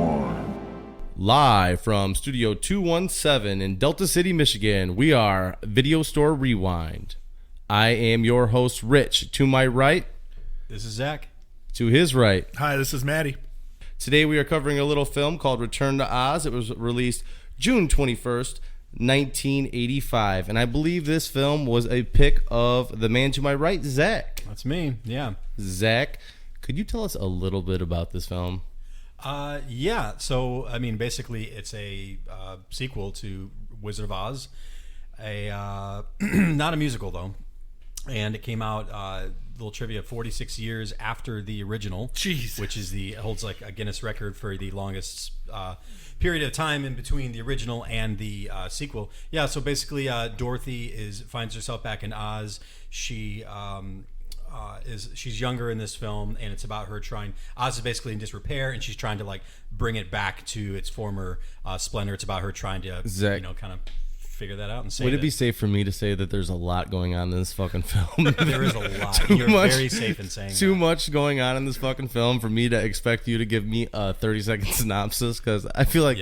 Rewind. Live from Studio 217 in Delta City, Michigan, we are Video Store Rewind. I am your host, Rich. To my right, this is Zach. To his right, hi, this is Maddie. Today we are covering a little film called Return to Oz. It was released June 21st, 1985. And I believe this film was a pick of the man to my right, Zach. That's me, yeah. Zach, could you tell us a little bit about this film? Yeah, so, I mean, basically it's a sequel to Wizard of Oz. Not a musical, though. And it came out, little trivia, 46 years after the original. Jeez. Which holds like a Guinness record for the longest period of time in between the original and the sequel. Yeah, so basically Dorothy finds herself back in Oz. She's younger in this film, and it's about her trying. Oz is basically in disrepair, and she's trying to like bring it back to its former splendor. It's about her trying to, Zach, kind of figure that out and save Would it be safe for me to say that there's a lot going on in this fucking film? There is a lot. You're very safe in saying too that. much going on in this fucking film for me to expect you to give me a 30-second synopsis, because I feel like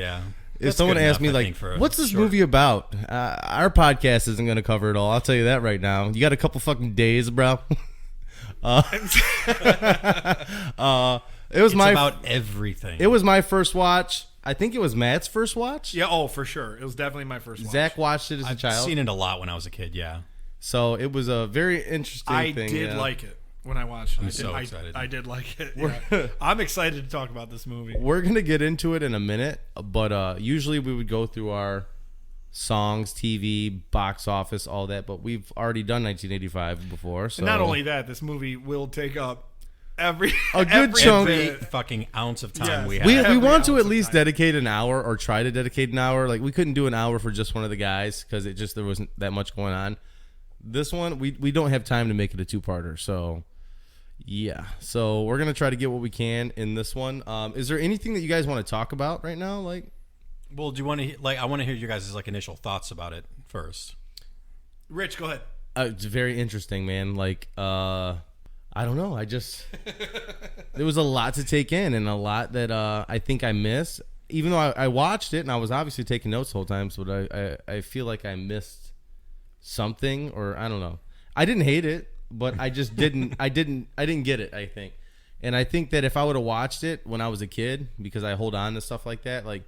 if someone asked me like, what's this movie about? Our podcast isn't going to cover it all. I'll tell you that right now. You got a couple fucking days, bro. It's about everything. It was my first watch. I think it was Matt's first watch. Yeah, oh, for sure. It was definitely my first watch. Zach watched it as a child. I've seen it a lot when I was a kid, yeah. So it was a very interesting thing. I did like it when I watched it. I'm so excited. I did like it. Yeah. I'm excited to talk about this movie. We're going to get into it in a minute, but usually we would go through our songs, TV, box office, all that, but we've already done 1985 before. So. And not only that, this movie will take up every fucking ounce of time we have. We want to at least dedicate an hour, or try to dedicate an hour. Like, we couldn't do an hour for just one of the guys because there wasn't that much going on. This one, we don't have time to make it a two-parter. So, yeah. So we're gonna try to get what we can in this one. Is there anything that you guys want to talk about right now? Like, well, do you want to I want to hear you guys' like initial thoughts about it first. Rich, go ahead. It's very interesting, man. Like, I don't know. There was a lot to take in, and a lot that I think I missed. Even though I watched it and I was obviously taking notes the whole time, so I feel like I missed something, or I don't know. I didn't hate it, but I just didn't. I didn't get it, I think. And I think that if I would have watched it when I was a kid, because I hold on to stuff like that, like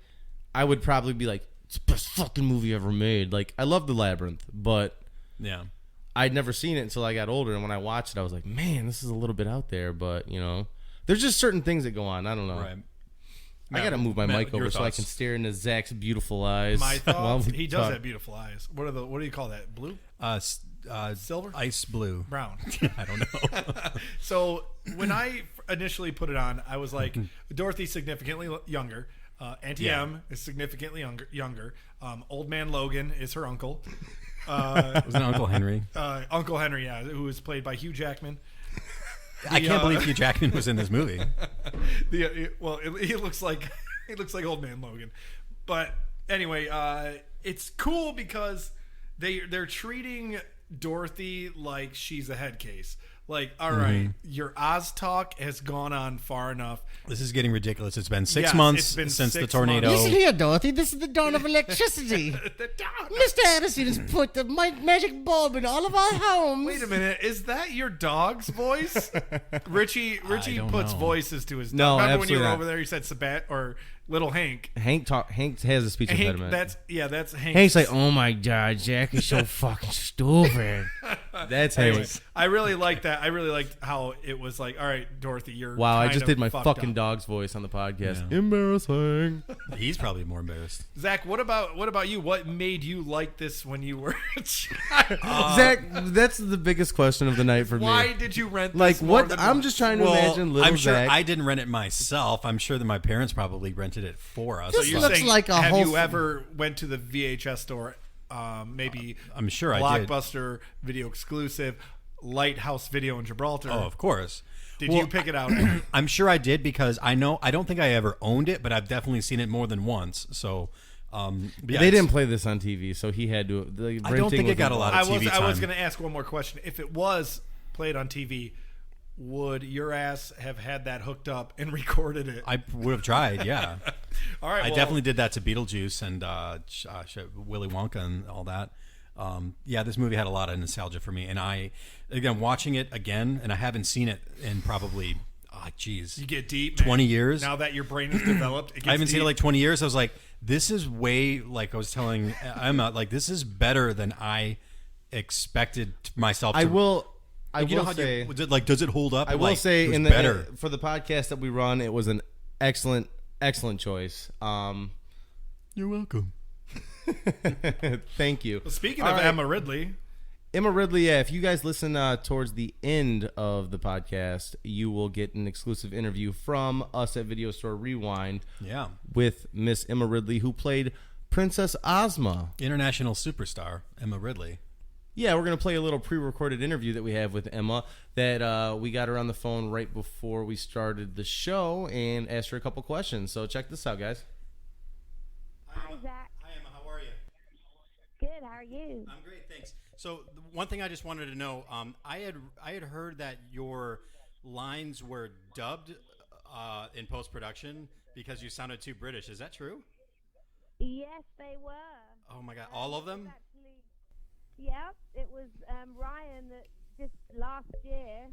I would probably be like, it's the best fucking movie ever made. Like, I love The Labyrinth, but yeah. I'd never seen it until I got older, and when I watched it, I was like, man, this is a little bit out there, but, there's just certain things that go on. I don't know. Right. I got to move my mic over so I can stare into Zach's beautiful eyes. My thoughts? He does have beautiful eyes. What do you call that? Blue? Silver? Ice blue. Brown. I don't know. So when I initially put it on, I was like, Dorothy's significantly younger. Auntie M is significantly younger. Old man Logan is her uncle. Was it Uncle Henry? Uncle Henry, yeah, who was played by Hugh Jackman. I can't believe Hugh Jackman was in this movie. He looks like Old Man Logan. But anyway, it's cool because they're treating Dorothy like she's a head case. Like, all right, your Oz talk has gone on far enough. This is getting ridiculous. It's been 6 months since the tornado. Listen here, Dorothy. This is the dawn of electricity. Mr. Addison has put the magic bulb in all of our homes. Wait a minute. Is that your dog's voice? Richie puts voices to his dog. No, remember when you were not. over there, you said Sabat or Little Hank. Hank has a speech impediment. That's Hank. Hank's like, oh my God, Jack is so fucking stupid. That's Hank. I really like that. I really liked how it was like, all right, Dorothy, you're wow, I just did my fucking up. dog's voice on the podcast. Yeah. Embarrassing. He's probably more embarrassed. Zach, what about you? What made you like this when you were a child? Zach, that's the biggest question of the night for me. Why did you rent this? Like, what? I'm just trying to imagine little I'm sure Zach. I didn't rent it myself. I'm sure that my parents probably rented it for us. So you're looks saying, like a have whole you ever went to the VHS store? Maybe I'm sure I did. Blockbuster Video Exclusive, Lighthouse Video in Gibraltar. Oh, of course. Did you pick it out? I'm sure I did because I don't think I ever owned it, but I've definitely seen it more than once. So they didn't play this on TV, so he had to. I don't think it got a lot of TV time. I was going to ask one more question. If it was played on TV, would your ass have had that hooked up and recorded it? I would have tried, yeah. All right, I well, definitely did that to Beetlejuice and Willy Wonka and all that. Yeah, this movie had a lot of nostalgia for me, and again watching it again, and I haven't seen it in probably, you get deep. 20 man. years. Now that your brain is developed, I haven't seen it like 20 years. I was like, this is way, like I was telling Emma, like this is better than I expected myself to. I will say, does it hold up? I will say it was better for the podcast that we run, it was an excellent choice. You're welcome. Thank you. Well, speaking of Emma Ridley, yeah, if you guys listen towards the end of the podcast, you will get an exclusive interview from us at Video Store Rewind. Yeah, with Miss Emma Ridley, who played Princess Ozma. International superstar Emma Ridley. Yeah, we're going to play a little pre-recorded interview that we have with Emma that we got her on the phone right before we started the show and asked her a couple questions. So check this out, guys. Hi, Zach. Hi, Emma. How are you? Good. How are you? I'm great, thanks. So one thing I just wanted to know, I had heard that your lines were dubbed in post-production because you sounded too British. Is that true? Yes, they were. Oh my God, all of them? Yeah, it was Ryan that just last year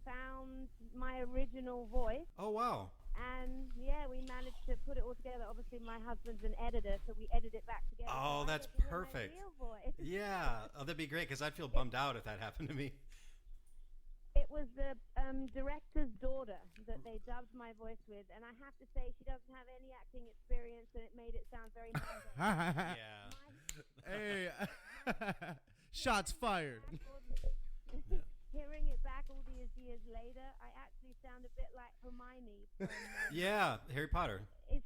found my original voice. Oh wow. And yeah, we managed to put it all together. Obviously, my husband's an editor, so we edited it back together. Oh, so that's I get to hear my perfect. real voice. Yeah, that'd be great because I'd feel bummed out if that happened to me. It was the director's daughter that they dubbed my voice with, and I have to say she doesn't have any acting experience, and it made it sound very mundane. Yeah. Hey, shots fired. Hearing it back all these years later, I actually sound a bit like Hermione. From, Yeah, Harry Potter. it's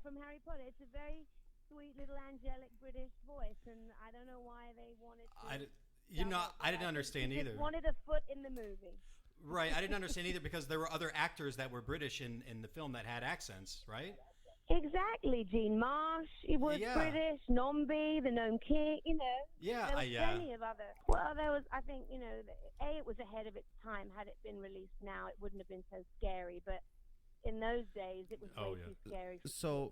from Harry Potter. It's a very sweet little angelic British voice, and I don't know why they wanted to. I didn't understand either. Just wanted a foot in the movie. Right, I didn't understand either because there were other actors that were British in the film that had accents, right? Exactly, Jean Marsh. He was British. Nombi, the Nome King. Yeah, there was plenty of other. Well, there was. I think it was ahead of its time. Had it been released now, it wouldn't have been so scary. But in those days, it was way too scary. So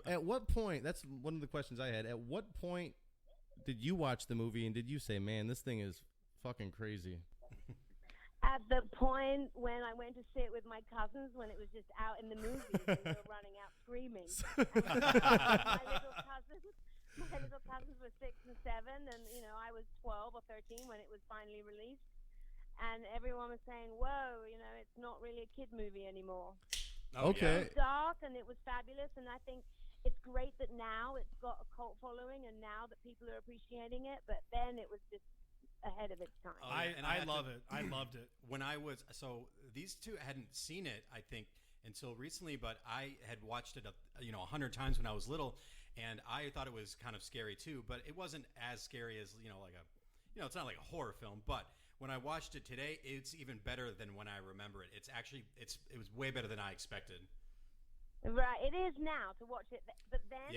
at what point? That's one of the questions I had. At what point did you watch the movie and did you say, "Man, this thing is fucking crazy"? At the point when I went to see it with my cousins, when it was just out in the movies, and they were running out screaming. My little cousins were 6 and 7, and I was 12 or 13 when it was finally released, and everyone was saying, "Whoa, it's not really a kid movie anymore." Okay. It was dark, and it was fabulous, and I think it's great that now it's got a cult following, and now that people are appreciating it. But then it was just ahead of its time. I love it. I loved it. When I was these two hadn't seen it, I think, until recently, but I had watched it 100 times when I was little, and I thought it was kind of scary too. But it wasn't as scary as it's not like a horror film. But when I watched it today, it's even better than when I remember it. It's actually it was way better than I expected. Right, it is now to watch it, but then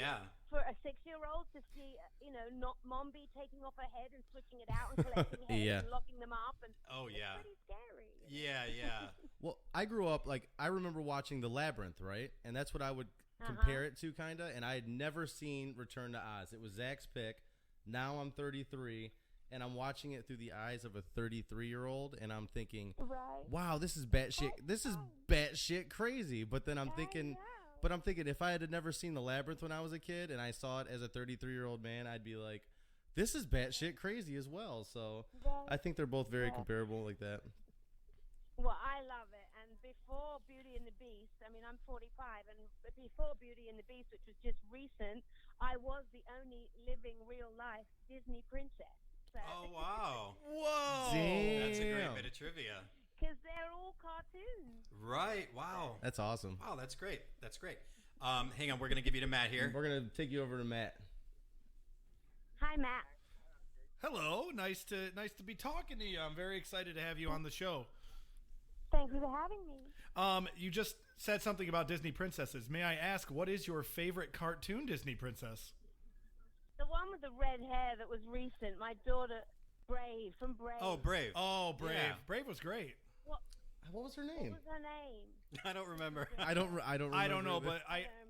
for a 6-year-old to see, not Mombi taking off her head and switching it out and collecting heads and locking them up, and it's pretty scary. Yeah. Well, I grew up I remember watching The Labyrinth, right? And that's what I would compare it to, kind of. And I had never seen Return to Oz. It was Zach's pick. Now I'm 33. And I'm watching it through the eyes of a 33-year-old, and I'm thinking, "Wow, this is batshit. This is batshit crazy." But then I'm thinking, if I had never seen The Labyrinth when I was a kid, and I saw it as a 33-year-old man, I'd be like, "This is batshit crazy as well." So I think they're both very comparable like that. Well, I love it. And before Beauty and the Beast, I mean, I'm 45, and before Beauty and the Beast, which was just recent, I was the only living real-life Disney princess. So. Oh, wow. Whoa. Damn. That's a great bit of trivia. Because they're all cartoons. Right. Wow. That's awesome. Wow, that's great. Hang on, we're going to give you to Matt here. We're going to take you over to Matt. Hi, Matt. Hello. Nice to be talking to you. I'm very excited to have you on the show. Thank you for having me. You just said something about Disney princesses. May I ask, what is your favorite cartoon Disney princess? The one with the red hair that was recent. My daughter, Brave, from Brave. Oh, Brave. Oh, Brave. Yeah. Brave was great. Well, What was her What name? was her name? I don't remember. I don't remember. I don't know, either. but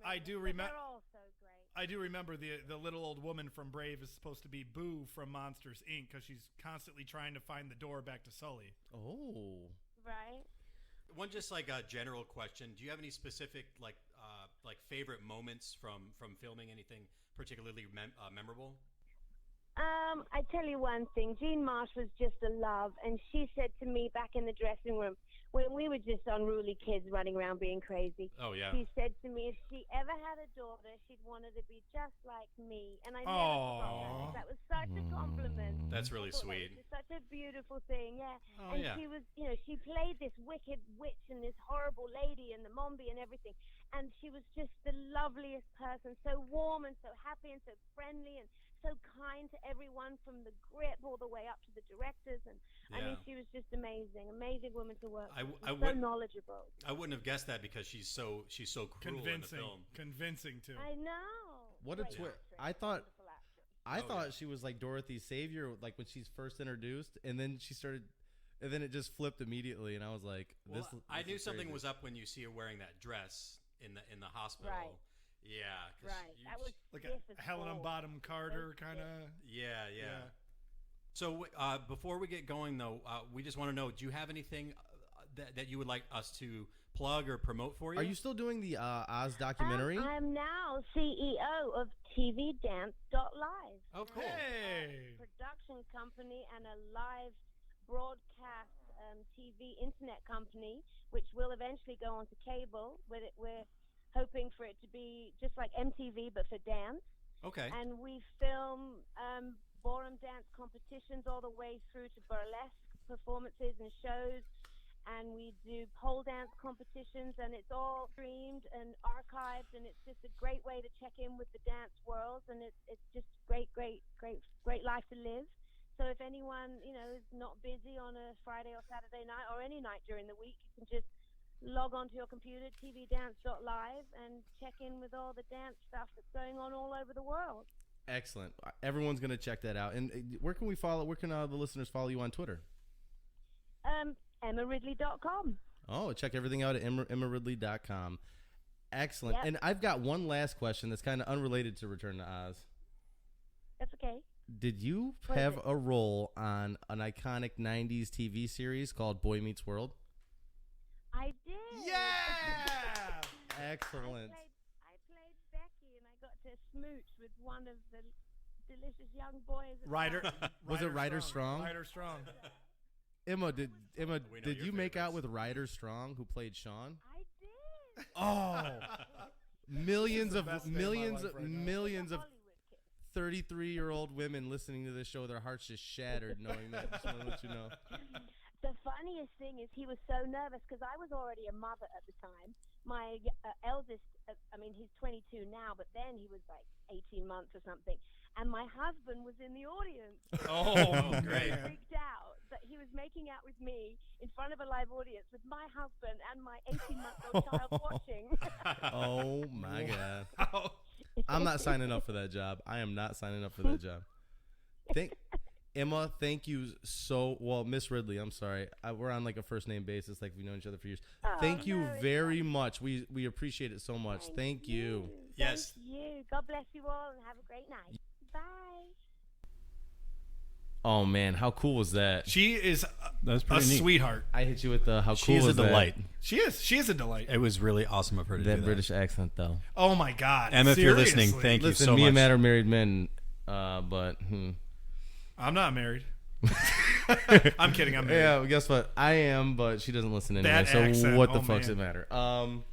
I do remember. They're all so great. I do remember the little old woman from Brave is supposed to be Boo from Monsters Inc. because she's constantly trying to find the door back to Sully. Oh. Right. One just like a general question. Do you have any specific like favorite moments from filming? Anything particularly memorable? I tell you one thing. Jean Marsh was just a love, and she said to me back in the dressing room when we were just unruly kids running around being crazy. Oh yeah. She said to me, if she ever had a daughter, she'd want her to be just like me. And I never forgot that. That was such a compliment. That's really I thought sweet. That was such a beautiful thing, yeah. Oh, and yeah. she was, she played this wicked witch and this horrible lady and the Mombi and everything. And she was just the loveliest person, so warm and so happy and so friendly and so kind to everyone from the grip all the way up to the directors. And I mean, she was just amazing woman to work with. So knowledgeable. I wouldn't have guessed that because she's so cruel in the film. Convincing too. I know. What a Great twist! actress, I thought wonderful actress. she was like Dorothy's savior, like when she's first introduced, and then she started, and then it just flipped immediately, and I was like, Well, I knew is something crazy. was up when you see her wearing that dress in the hospital. Right. Yeah. 'Cause Right. That was Like stiff a as Helena balls. Bottom Carter kind of. Yeah. So before we get going, though, we just want to know: do you have anything that you would like us to plug or promote for you? Are you still doing the Oz documentary? I'm now CEO of TVDance.live. Oh, cool. Hey. Production company and a live broadcast TV internet company, which will eventually go onto cable. We're hoping for it to be just like MTV, but for dance. Okay. And we film ballroom dance competitions all the way through to burlesque performances and shows. And we do pole dance competitions, and it's all streamed and archived, and it's just a great way to check in with the dance world, and it's just great life to live. So if anyone, is not busy on a Friday or Saturday night or any night during the week, you can just log onto your computer, tvdance.live, and check in with all the dance stuff that's going on all over the world. Excellent. Everyone's gonna check that out. And where can the listeners follow you on Twitter? EmmaRidley.com. Oh, check everything out at EmmaRidley.com. Excellent. Yep. And I've got one last question that's kind of unrelated to Return to Oz. That's okay. Did you What is have it? a role on an iconic 90s TV series called Boy Meets World? I did. Yeah. Excellent. I played Becky, and I got to smooch with one of the delicious young boys. at Ryder. the Was it Ryder Strong? Ryder Strong. Emma, did We know you your make out favorites. with Ryder Strong, who played Sean? I did. Oh, millions the best of day of my millions life of right now. millions of Hollywood kid. 33-year-old women listening to this show, their hearts just shattered knowing that. Just want to let you know. The funniest thing is he was so nervous because I was already a mother at the time. My eldest, he's 22 now, but then he was like 18 months or something. And my husband was in the audience. Oh, great. man. Freaked out that he was making out with me in front of a live audience with my husband and my 18-month-old child watching. Oh my god. Oh. I'm not signing up for that job. I am not signing up for that job. Emma, thank you Miss Ridley, I'm sorry. We're on like a first name basis, like we've known each other for years. Thank you no, it's very much. We appreciate it so much. Thank you. Yes. Thank you. God bless you all and have a great night. Bye. Oh man, how cool was that? She is That's a pretty neat. sweetheart. I hit you with the how She cool is a was that? delight. She is a delight. It was really awesome of her to do That that. British accent though. Oh my God. Emma, if you're Seriously. listening, thank you Listen, so me much. and Matt are married men, but I'm not married. I'm kidding. I'm married. yeah, well, guess what? I am, but she doesn't listen anyway. That So accent, what the oh, fuck's man. it matter? All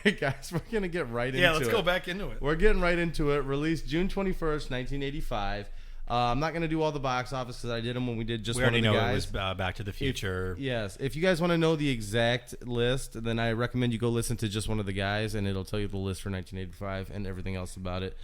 right, guys, we're gonna get right into it. Yeah, let's go back into it. We're getting right into it. Released June 21st, 1985. I'm not gonna do all the box office because I did them when we did just We one already of the know guys. it was Back to the Future. Yes. If you guys want to know the exact list, then I recommend you go listen to just one of the guys, and it'll tell you the list for 1985 and everything else about it.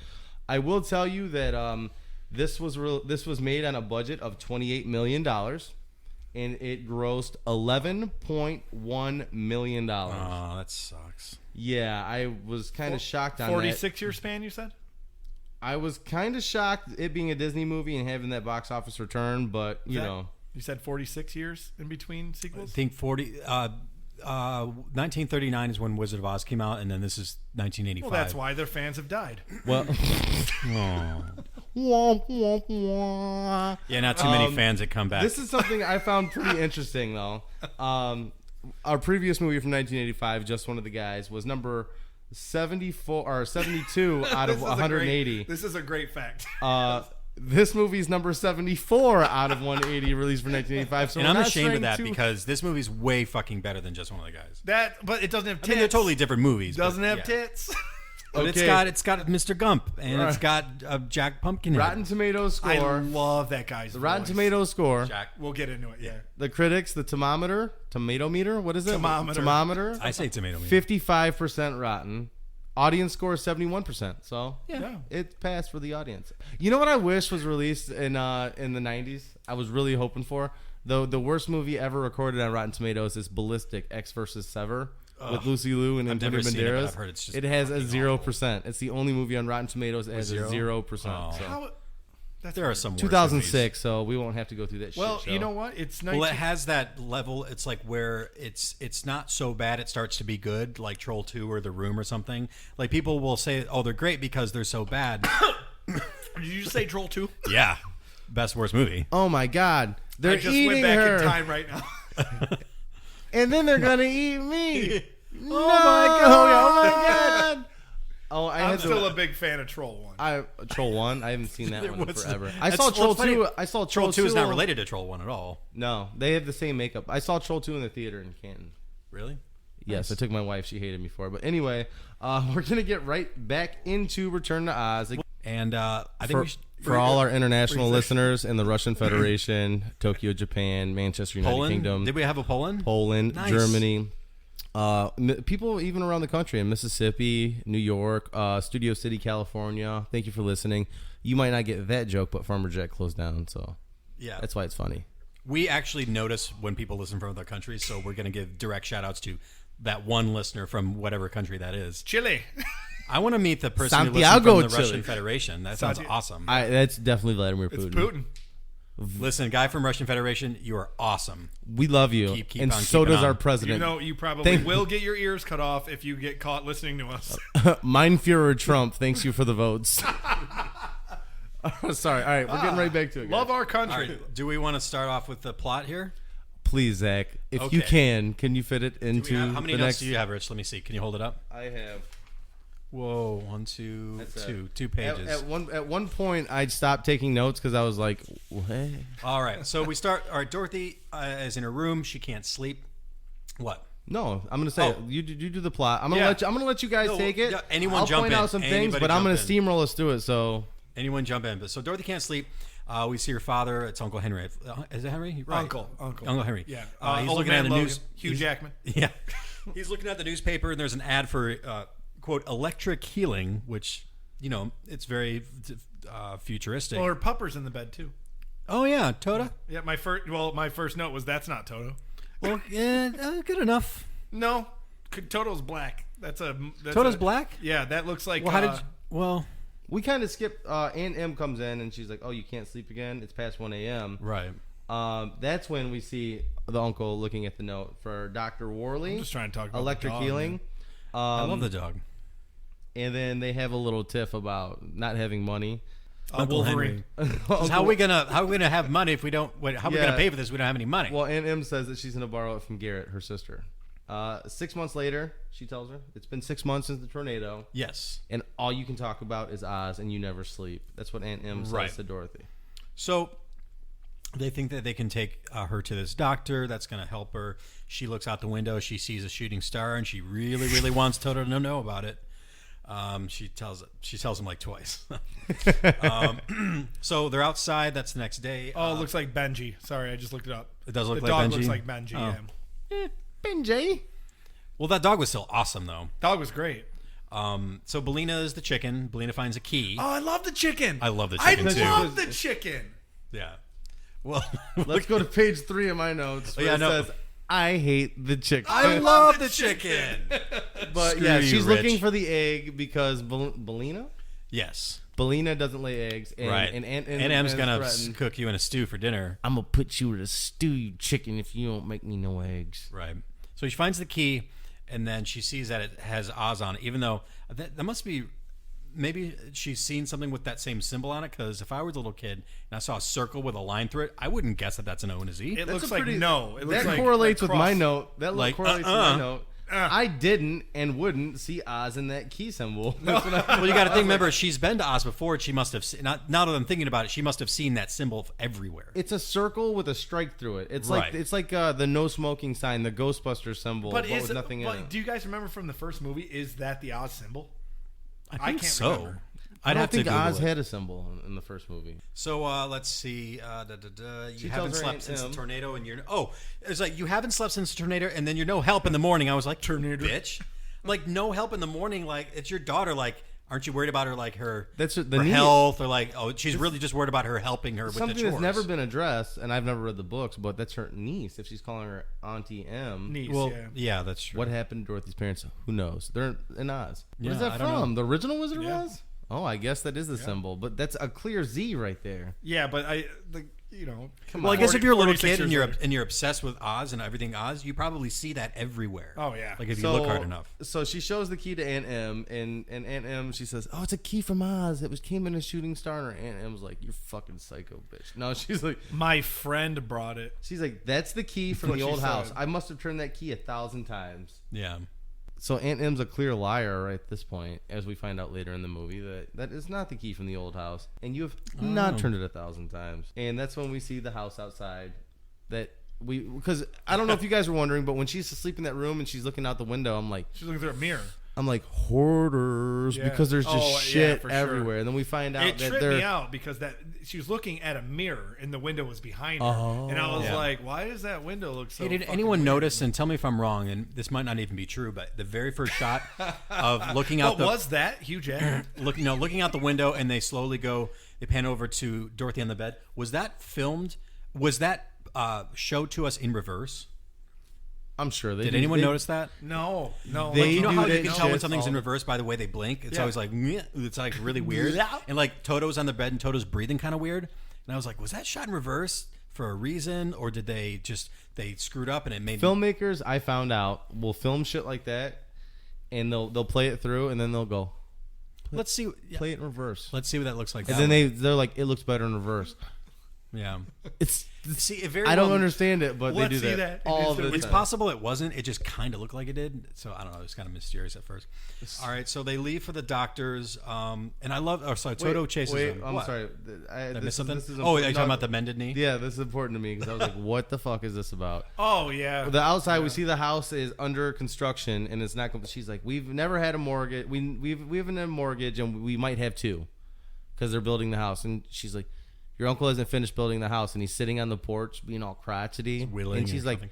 I will tell you that this was made on a budget of $28 million, and it grossed $11.1 million. Oh, that sucks. Yeah, I was kind of shocked on that. 46-year span, you said? I was kind of shocked it being a Disney movie and having that box office return, but you know. You said 46 years in between I sequels? think 1939 is when Wizard of Oz came out, and then this is 1985. Well, that's why their fans have died. Well, Yeah, not too many fans that come back. this is something I found pretty interesting, though. Our previous movie from 1985, Just One of the Guys, was number 74 or 72 out of 180. This is a great fact. This movie's number 74 out of 180 released for 1985. So and we're I'm not ashamed of straying that too- because this movie's way fucking better than Just One of the Guys. But it doesn't have I tits. mean, they're totally different movies. but Doesn't have yeah. tits. But Okay. it's got Mr. Gump and it's got Jack Pumpkinhead. Rotten Tomatoes I score. love that guy's The Rotten voice. Tomatoes score. Jack. We'll get into it. Yeah. The critics, the tomato meter. What is it? Thermometer. I say tomato. 55% rotten. Audience score is 71%. So Yeah. it passed for the audience. You know what I wish was released in the 90s? I was really hoping for. The worst movie ever recorded on Rotten Tomatoes is Ballistic: X vs. Sever with Lucy Liu and Antonio never seen it, but Banderas. I've heard it's just it has a fucking 0%. It's the only movie on Rotten Tomatoes that has zero? a 0%. Oh. So. How, that's There are weird. some worse 2006, so we won't have to go through that Well, shit show. you know what? It's Well, it has that level. It's like where it's not so bad it starts to be good, like Troll 2 or The Room or something. Like people will say, "Oh, they're great because they're so bad." Did you just say Troll 2? Yeah, best worst movie. Oh my God, they're I just eating went back her, in time right now. and then they're gonna eat me. Oh my God! Oh, I I'm had still to, a big fan of Troll 1. Troll 1. I haven't seen that one in What's forever. the- I saw That's- Troll well, it's funny. 2. I saw Troll 2 is not on- related to Troll 1 at all. No, they have the same makeup. I saw Troll 2 in the theater in Canton. Really? Yes, I took my wife. She hated me for it. But anyway, we're gonna get right back into Return to Oz. And I think For, we should, for all our international listeners in the Russian Federation, Tokyo, Japan, Manchester, United Poland. Kingdom, Did we have a Poland? Poland, Nice. Germany, people even around the country in Mississippi, New York, Studio City, California. Thank you for listening. You might not get that joke, but Farmer Jack closed down, so Yeah. that's why it's funny. We actually notice when people listen from other countries, so we're going to give direct shout outs to that one listener from whatever country that is. Chile. I want to meet the person who Santiago, listens from the Chile. Russian Federation. That sounds awesome. That's definitely Vladimir It's Putin. Putin. Listen, guy from Russian Federation, you are awesome. We love you, Keep and on so keeping does on. our You president. know, you probably Thank- will get your ears cut off if you get caught listening to us. Mein Führer Trump, thanks you for the votes. Sorry. All right, we're getting right back to it. Guys. Love our All country. right, do we want to start off with the plot here? Please, Zach, if you Okay. can you fit it into How many the notes next? do you have, Rich? Let me see. Can you hold it up? I have. Whoa, one, two, That's two, it. two pages. At one point, I'd stopped taking notes because I was like, what? All right, so we start. All right, Dorothy is in her room. She can't sleep. What? No, I'm gonna say it. Oh. You do the plot. I'm gonna Yeah. let you. I'm gonna let you guys No, take it. yeah, anyone I'll jump point in. out some things, Anybody but I'm jump gonna in. steamroll us through it. So Anyone jump in? But so Dorothy can't sleep. We see her father. It's Uncle Henry. Is it Henry? Right. Uncle. Uncle Henry. Yeah. He's Old looking man at the Logan, news. Hugh he's- Jackman. Yeah. He's looking at the newspaper, and there's an ad for quote electric healing, which it's very futuristic. Well, her pupper's in the bed too. Oh yeah, Toto. Yeah, my first note was that's not Toto. Well, yeah, good enough. No, Toto's black. That's Toto's black. Yeah, that looks like. Well, how did? Well, we kind of skip. Aunt Em comes in and she's like, "Oh, you can't sleep again. It's past 1 a.m." right. That's when we see the uncle looking at the note for Dr. Worley. I'm just trying to talk about electric the dog, healing. man. I love the dog. And then they have a little tiff about not having money. Uncle Wolverine. Henry. 'Cause how are we gonna have money if we don't? How are we Yeah. gonna pay for this? We don't have any money. Well, Aunt Em says that she's going to borrow it from Garrett, her sister. 6 months later, she tells her, it's been 6 months since the tornado, Yes. and all you can talk about is Oz, and you never sleep. That's what Aunt Em says Right. to Dorothy. So they think that they can take her to this doctor. That's going to help her. She looks out the window. She sees a shooting star, and she really, really wants Toto to know about it. She tells him like twice. So they're outside. That's the next day. Oh, it looks like Benji. Sorry, I just looked it up. It does look the like dog Benji? looks like Benji. Oh. Yeah. Benji. Well, that dog was still awesome, though. Dog was great. So Belina is the chicken. Belina finds a key. Oh, I love the chicken. I love the chicken, I too. love the chicken. Yeah. Well, Let's go to page 3 of my notes where Yeah, it no. says, I hate the chicken. I love the chicken. But Screw yeah, you, she's Rich. looking for the egg because Belina? Yes. Bellina doesn't lay eggs. And, right. And Aunt M's going to cook you in a stew for dinner. I'm going to put you in a stew, you chicken, if you don't make me no eggs. Right. So she finds the key, and then she sees that it has Oz on it, even though that must be... Maybe she's seen something with that same symbol on it, because if I was a little kid and I saw a circle with a line through it, I wouldn't guess that that's an O and a Z. It looks like no. It looks that like correlates like with my note. That correlates with my note. I didn't and wouldn't see Oz in that key symbol. Well, you got to think. Remember, she's been to Oz before, and she must have seen, now that I'm thinking about it, she must have seen that symbol everywhere. It's a circle with a strike through it. It's Right. like the no smoking sign, the Ghostbuster symbol, but with nothing in it. Do you guys remember from the first movie? Is that the Oz symbol? I think can't so. remember. I don't think Oz had. had a symbol in the first movie. So let's see. You She haven't tells her slept Aunt since the Em. tornado, and you're it's like you haven't slept since the tornado, and then you're no help in the morning. I was like, tornado, bitch. Like no help in the morning. Like it's your daughter. Like aren't you worried about her? Like her health, or like she's really just worried about her helping her with the chores. Something that's never been addressed, and I've never read the books, but that's her niece. If she's calling her Auntie M, Niece, yeah, that's true. what happened to Dorothy's parents? Who knows? They're in Oz. Yeah, What is that I don't from? The original Wizard of Yeah. Oz? Oh, I guess that is the symbol, but that's a clear Z right there. Yeah, but come Well, on. I guess if you're a little 46 kid and years you're obsessed with Oz and everything Oz, you probably see that everywhere. Oh, yeah. Like if you look hard enough. So she shows the key to Aunt M, and Aunt M, she says, "Oh, it's a key from Oz. It came in a shooting star." And her Aunt M's like, "You're fucking psycho, bitch." No, she's like, My friend brought it. she's like, "That's the key from What the she old house. said. I must have turned that key 1,000 times." Yeah. So Aunt M's a clear liar right at this point, as we find out later in the movie that is not the key from the old house, and you have not turned it 1,000 times. And that's when we see the house outside. Because I don't know if you guys were wondering, but when she's asleep in that room and she's looking out the window, I'm like She's looking through a mirror. hoarders, Yeah. because there's just shit for everywhere. sure. And then we find out It that tripped they're me out because that she was looking at a mirror and the window was behind her, Oh. and I was Yeah. like, "Why does that window look so?" Hey, did fucking anyone weird? notice, and tell me if I'm wrong, and this might not even be true, but the very first shot of looking out What was that? Hugh Jackman. looking out the window, and they pan over to Dorothy on the bed. Was that filmed? Was that showed to us in reverse? I'm sure Did anyone notice that? No. They You know do how you that can tell when shit something's in all- reverse by the way they blink? It's Yeah. always like, "Meh." It's like really weird. And like Toto's on the bed and Toto's breathing kind of weird. And I was like, was that shot in reverse for a reason, or did they screwed up and it made Filmmakers, I found out, will film shit like that, and they'll play it through, and then they'll go, Let's see. play it in reverse. Let's see what that looks like. And that then way. they're like, it looks better in reverse. Yeah. It's See, it very I don't well- understand it, but they Let's do see that that. all the It's time. possible it wasn't. It just kind of looked like it did. So I don't know. It was kind of mysterious at first. All right. So they leave for the doctors. And I love. Oh, sorry. Toto chases them. I'm What? sorry. Did I miss something? This is Oh, are you important. talking about the mended knee? Yeah, this is important to me because I was like, what the fuck is this about? Oh yeah. The outside, we see the house is under construction and it's not. She's like, we've never had a mortgage. We haven't had a mortgage and we might have two because they're building the house. And she's like, your uncle hasn't finished building the house, and he's sitting on the porch being all crotchety. Whittling And she's or like, something.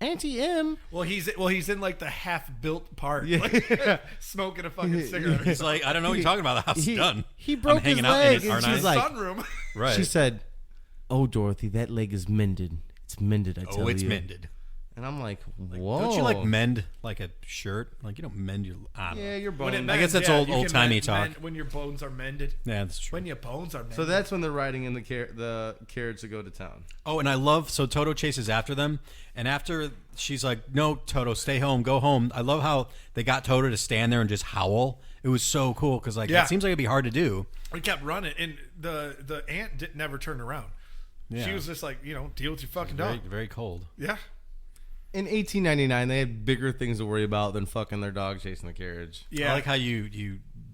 Auntie M. Well, he's in like the half-built part, like, smoking a fucking cigarette. He's like, I don't know what you're talking about. The house is done. He broke I'm hanging his out leg, in it, and aren't she's I? like, Sunroom. Right. She said, "Oh, Dorothy, that leg is mended. It's mended. I tell you." oh, it's mended. And I'm like, whoa. Don't you like mend like a shirt? Like you don't mend your. I don't know. Yeah, your When bones. it I guess that's mends, you can old-timey mend- talk. mend when your bones are mended. Yeah, that's true. When your bones are mended. So that's when they're riding in the carriage to go to town. Oh, and I love so Toto chases after them, and after she's like, "No, Toto, stay home, go home." I love how they got Toto to stand there and just howl. It was so cool because like Yeah. it seems like it'd be hard to do. we kept running, and the aunt never turned around. Yeah. She was just like, deal with your fucking Very, dog. very cold. Yeah. In 1899, they had bigger things to worry about than fucking their dog chasing the carriage. Yeah. I like how you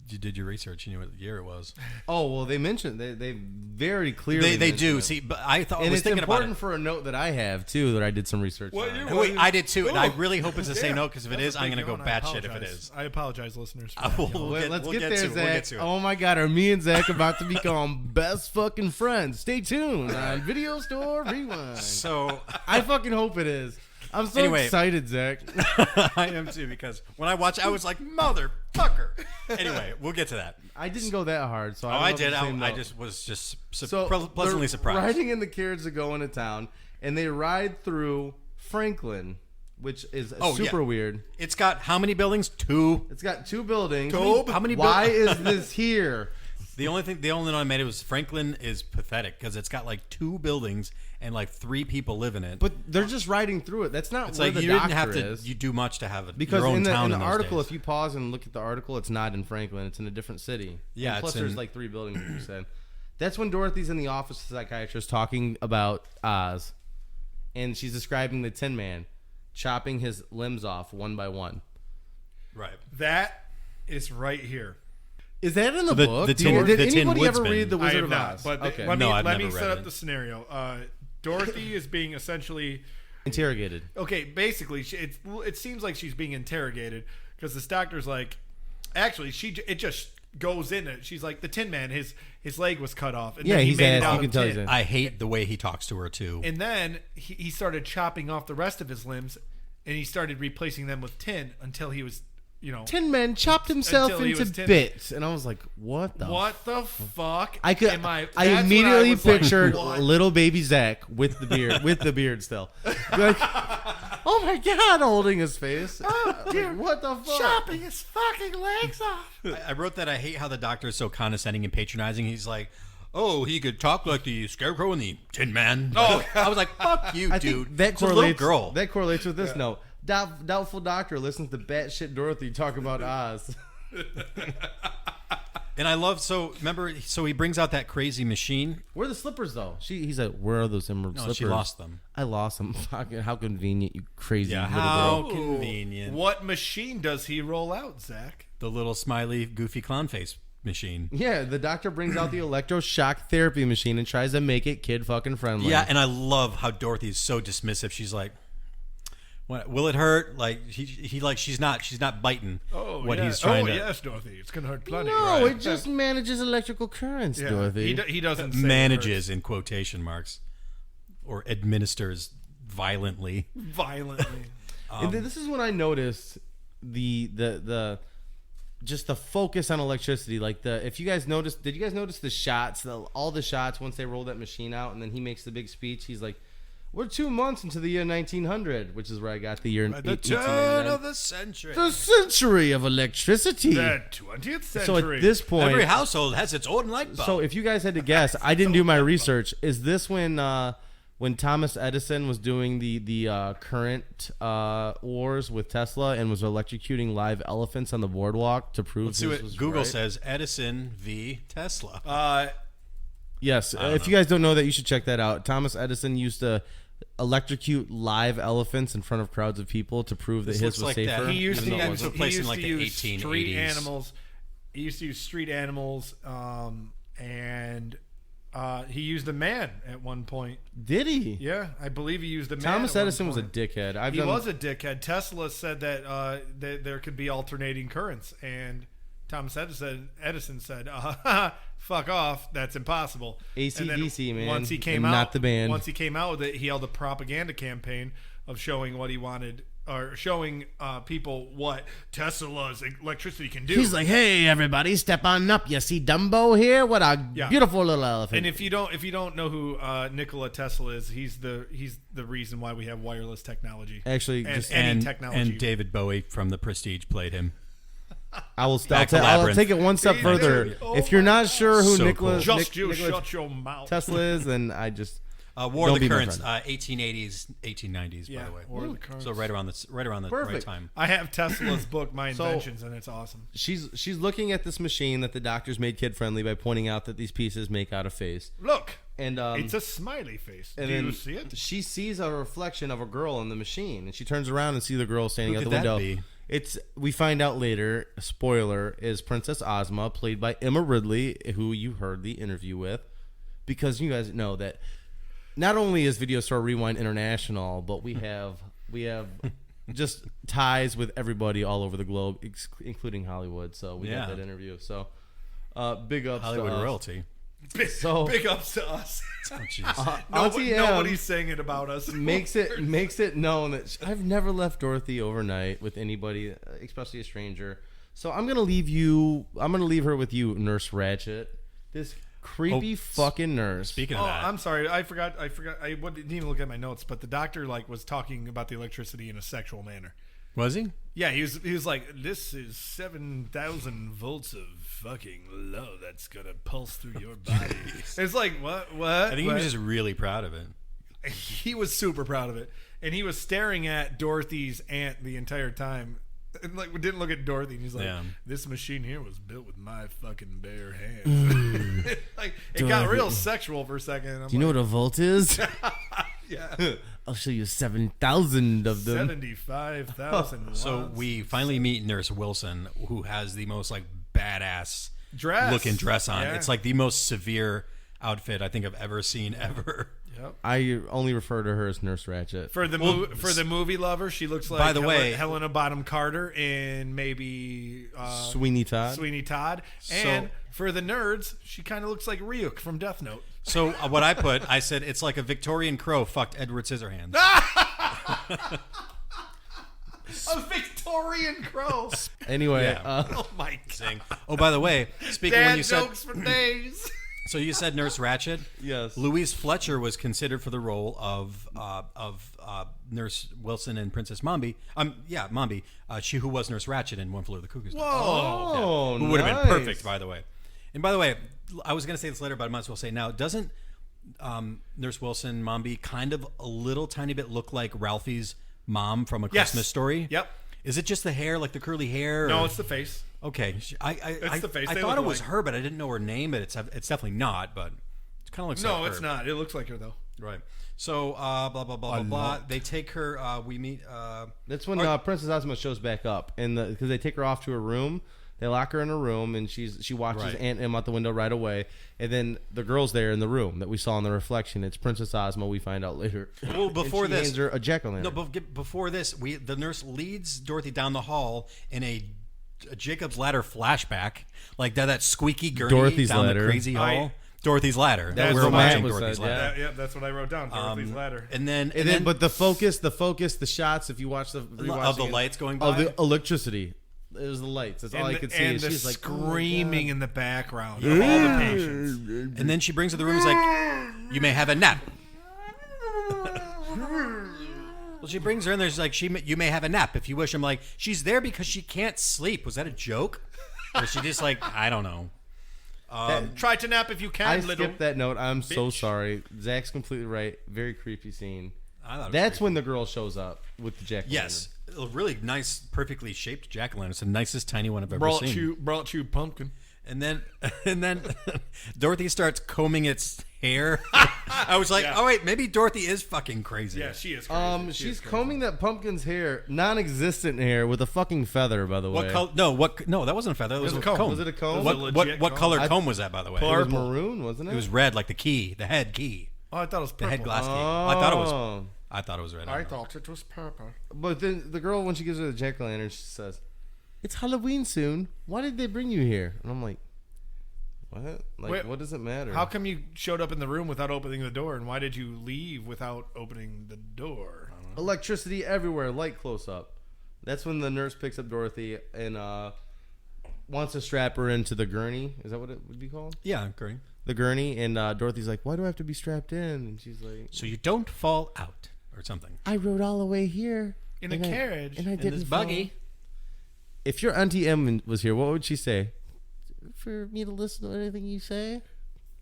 did your research. You knew what year it was. Oh, well, they mentioned, they very clearly They mentioned do. it. See, but I thought I And was it's thinking about important it. for a note that I have, too, that I did some research What on. year And wait, was- I did too, and I Oh. really hope it's the same Yeah. note because if it That's is, a I'm big gonna go note, and I batshit if it apologize. is. I apologize, listeners. For I that. will- Wait, let's get there, to it. Zach. We'll get to it. Oh, my God. Are me and Zach about to become best fucking friends? Stay tuned on Video Store Rewind. So I fucking hope it is. I'm so Anyway. excited, Zach. I am too because when I watched, I was like, "Motherfucker!" Anyway, we'll get to that. I didn't go that hard, so Oh, I, I don't know did. if it's the same I note. just was So pleasantly they're surprised. Riding in the carriage to go into town, and they ride through Franklin, which is super weird. It's got how many buildings? 2. It's got 2 buildings. How many Why is this here? The only note I made was Franklin is pathetic because it's got like 2 buildings and like 3 people live in it. But they're just riding through it. That's not it's where like the you doctor didn't have to is. you do much to have Because your own in the, town in the those article, days. if you pause and look at the article, it's not in Franklin. It's in a different city. Yeah, And plus it's there's in- like 3 buildings, like you said. That's when Dorothy's in the office with the psychiatrist talking about Oz. And she's describing the Tin Man chopping his limbs off one by one. Right. That is right here. Is that in the the- book? the Did Tin- did the Tin anybody ever Woodsman. read The I Wizard have of not, Oz? but Okay. let No, I've me never set read up it. the scenario. Dorothy is being essentially Interrogated. okay. Basically, it seems like she's being interrogated because this doctor's like, actually, it just goes in it. She's like, the Tin Man, his leg was cut off, and Yeah, then he he's made it ass. out You of can tell tin. he's ass. I hate the way he talks to her too. And then he started chopping off the rest of his limbs, and he started replacing them with tin until he was, Tin Man chopped himself Until he into was Tin- bits. And I was like, what the what the fuck? I could. am I that's when immediately was like, pictured what? little baby Zach with the beard, still. Like, oh my god, holding his face. Like, what the fuck? chopping his fucking legs off. I wrote that I hate how the doctor is so condescending and patronizing. He's like, oh, he could talk like the Scarecrow and the Tin Man. Oh, I was like, fuck you, I dude. think that It's a little correlates. girl. That correlates with this note. Doubtful doctor listens to batshit Dorothy talk about Oz. And I love so he brings out that crazy machine. Where are the slippers though? He's like, where are those emerald No, slippers? she lost them. I lost them. Fucking how convenient, you crazy Yeah, little how girl. convenient. What machine does he roll out, Zach? The little smiley, goofy clown face machine. Yeah, the doctor brings out the electroshock therapy machine and tries to make it kid fucking friendly. Yeah, and I love how Dorothy is so dismissive. She's like, "What? Will it hurt?" Like he like she's not biting. What he's trying to. yes, Dorothy, it's gonna hurt plenty. no, right? it just manages electrical currents, Yeah, Dorothy. he doesn't say it manages in quotation marks, or administers violently. hurts violently. And this is when I noticed the just the focus on electricity. Like if you guys noticed, did you guys notice the shots? All the shots once they roll that machine out, and then he makes the big speech. He's like, "We're 2 months into the year 1900," which is where I got the year. At the 1899. turn of the century, The century of electricity. The 20th So century. at this point, every household has its own light bulb. so if you guys had to guess, I didn't do my research. Is this when Thomas Edison was doing the current wars with Tesla and was electrocuting live elephants on the boardwalk to prove Let's see his what was Google right? says: Edison v. Tesla. Yes, if you guys don't know that, you should check that out. Thomas Edison used to electrocute live elephants in front of crowds of people to prove that This his looks was like that. safer. he used even to though it use, took he place in, used like, to the use street 1880s. animals. He used to use street animals, and he used a man at one point. Did he? Yeah, I believe he used a man. Thomas at one Edison was a point. dickhead. He was a dickhead. Tesla said that there could be alternating currents, and Thomas Edison said, "Fuck off! That's impossible." AC/DC, man, Once he came and out, not the band. Once he came out with it, he held a propaganda campaign of showing what he wanted, or showing people what Tesla's electricity can do. He's like, hey, everybody, step on up. You see Dumbo here? What a Yeah. beautiful little elephant. And if you don't know who Nikola Tesla is, he's the reason why we have wireless technology. Actually, And just any technology. And David Bowie from The Prestige played him. I will Back to I'll Labyrinth. take it one step He further. did. Oh If you're my not sure who So Nikola cool. Nikola shut your mouth. Tesla is, then I just War Don't of be the my Currents, friend. 1880s, 1890s, Yeah, by the way. War of the Currents. So right around the right Perfect. time. I have Tesla's book, My So- Inventions, and it's awesome. she's looking at this machine that the doctors made kid friendly by pointing out that these pieces make out a face. Look, And it's a smiley face. and Do then you see it? she sees a reflection of a girl in the machine, and she turns around and sees the girl standing Who out the could that window. be? We find out later, spoiler, is Princess Ozma, played by Emma Ridley, who you heard the interview with, because you guys know that not only is Video Store Rewind international, but we have just ties with everybody all over the globe, including Hollywood. So we Yeah. got that interview. So big ups Hollywood to us. royalty. So- Big ups to us. Oh, jeez. Auntie M Nobody's saying it about us. makes it known that I've never left Dorothy overnight with anybody, especially a stranger. So I'm gonna leave her with you, Nurse Ratchet. This creepy fucking nurse. Speaking of Oh, that, I'm sorry. I forgot. I didn't even look at my notes, but the doctor was talking about the electricity in a sexual manner. Was he? Yeah, he was like, this is 7,000 volts of fucking love that's gonna pulse through your body. It's like, what? I think he What? was just really proud of it. He was super proud of it, and he was staring at Dorothy's aunt the entire time, and like didn't look at Dorothy. And he's like, "This machine here was built with my fucking bare hands." Like it got real sexual for a second. Do you know what a volt is? Yeah, I'll show you 7,000 of them. 75,000. So we finally meet Nurse Wilson, who has the most like badass dress looking dress on. Yeah. It's like the most severe outfit I think I've ever seen ever. Yep. I only refer to her as Nurse Ratchet. For the movie lover, she looks like By the way, Helena Bonham Carter in maybe Sweeney Todd. Sweeney Todd. And for the nerds, she kind of looks like Ryuk from Death Note. So what I said it's like a Victorian crow fucked Edward Scissorhands. A Victorian crow. Anyway, Yeah. Oh my god. Oh, by the way, speaking when Dad you said jokes for days. so you said Nurse Ratchet. Yes. Louise Fletcher was considered for the role of Nurse Wilson and Princess Mombi. Mombi. She who was Nurse Ratchet in One Flew Over the Cuckoo's Nest. oh, Who would have nice. been perfect, by the way. And by the way, I was going to say this later, but I might as well say now. Doesn't Nurse Wilson, Mombi, kind of a little tiny bit look like Ralphie's mom from A Christmas Story? Yep. Is it just the hair, like the curly hair? No, or- it's the face. Okay, I the face. I They thought look it was alike. her, but I didn't know her name. But it's definitely not. But it kind of looks like No, her. it's not. It looks like her though. Right. So blah blah blah blah blah. They take her. We meet. That's when Princess Ozma shows back up, and because they take her off to her room, they lock her in her room, and she watches Right. Aunt Em out the window right away, and then the girl's there in the room that we saw in the reflection. It's Princess Ozma. We find out later. Well, before and she this, hands her a jack-o'-lantern. no, but before this, the nurse leads Dorothy down the hall in a Jacob's Ladder flashback, like that squeaky gurney Dorothy's down Ladder. the crazy hall. Dorothy's Ladder. That We was were what Matt watching was Dorothy's said, Ladder. Yeah, that's what I wrote down. Dorothy's ladder. And then, but the focus, the shots. If you watch the of the rewatching it, lights going by. of the electricity, it was the lights. That's all I could see. And the she's like screaming in the background of all the patients. And then she brings her to the room. Is like, you may have a nap. Well, she brings her in there. She's like, you may have a nap if you wish. I'm like, she's there because she can't sleep. Was that a joke? Or is she just like, I don't know. Try to nap if you can, I little. skipped that note. I'm so bitch. sorry. Zach's completely right. Very creepy scene. I thought it was That's creepy. when the girl shows up with the jack. Yes, a really nice, perfectly shaped jack-o'-lantern. It's the nicest tiny one I've ever Brought seen. you pumpkin. And then Dorothy starts combing its hair. I was like, Yeah. oh wait, maybe Dorothy is fucking crazy. Yeah, she is crazy. She's combing that pumpkin's hair, non-existent hair, with a fucking feather. By the way, What color? No, that wasn't a feather. That was was a a comb. comb. Was it a comb? It was a What legit comb. color comb was that, by the way? It was Purple. maroon, wasn't it? It was red, like the key, the head key, Oh, I thought it was the purple. head glass key. Oh. I thought it was red. I thought it was purple. But then the girl, when she gives her the jack-o'-lantern, she says, "It's Halloween soon. Why did they bring you here?" And I'm like, "What? Like, Wait, what does it matter?" How come you showed up in the room without opening the door, and why did you leave without opening the door? Electricity everywhere, light close up. That's when the nurse picks up Dorothy and wants to strap her into the gurney. Is that what it would be called? Yeah, great. The gurney. And Dorothy's like, "Why do I have to be strapped in?" And she's like, So you don't fall out or something. "I rode all the way here In a carriage. and I In didn't this fall." buggy. If your Auntie Em was here, what would she say? For me to listen to anything you say?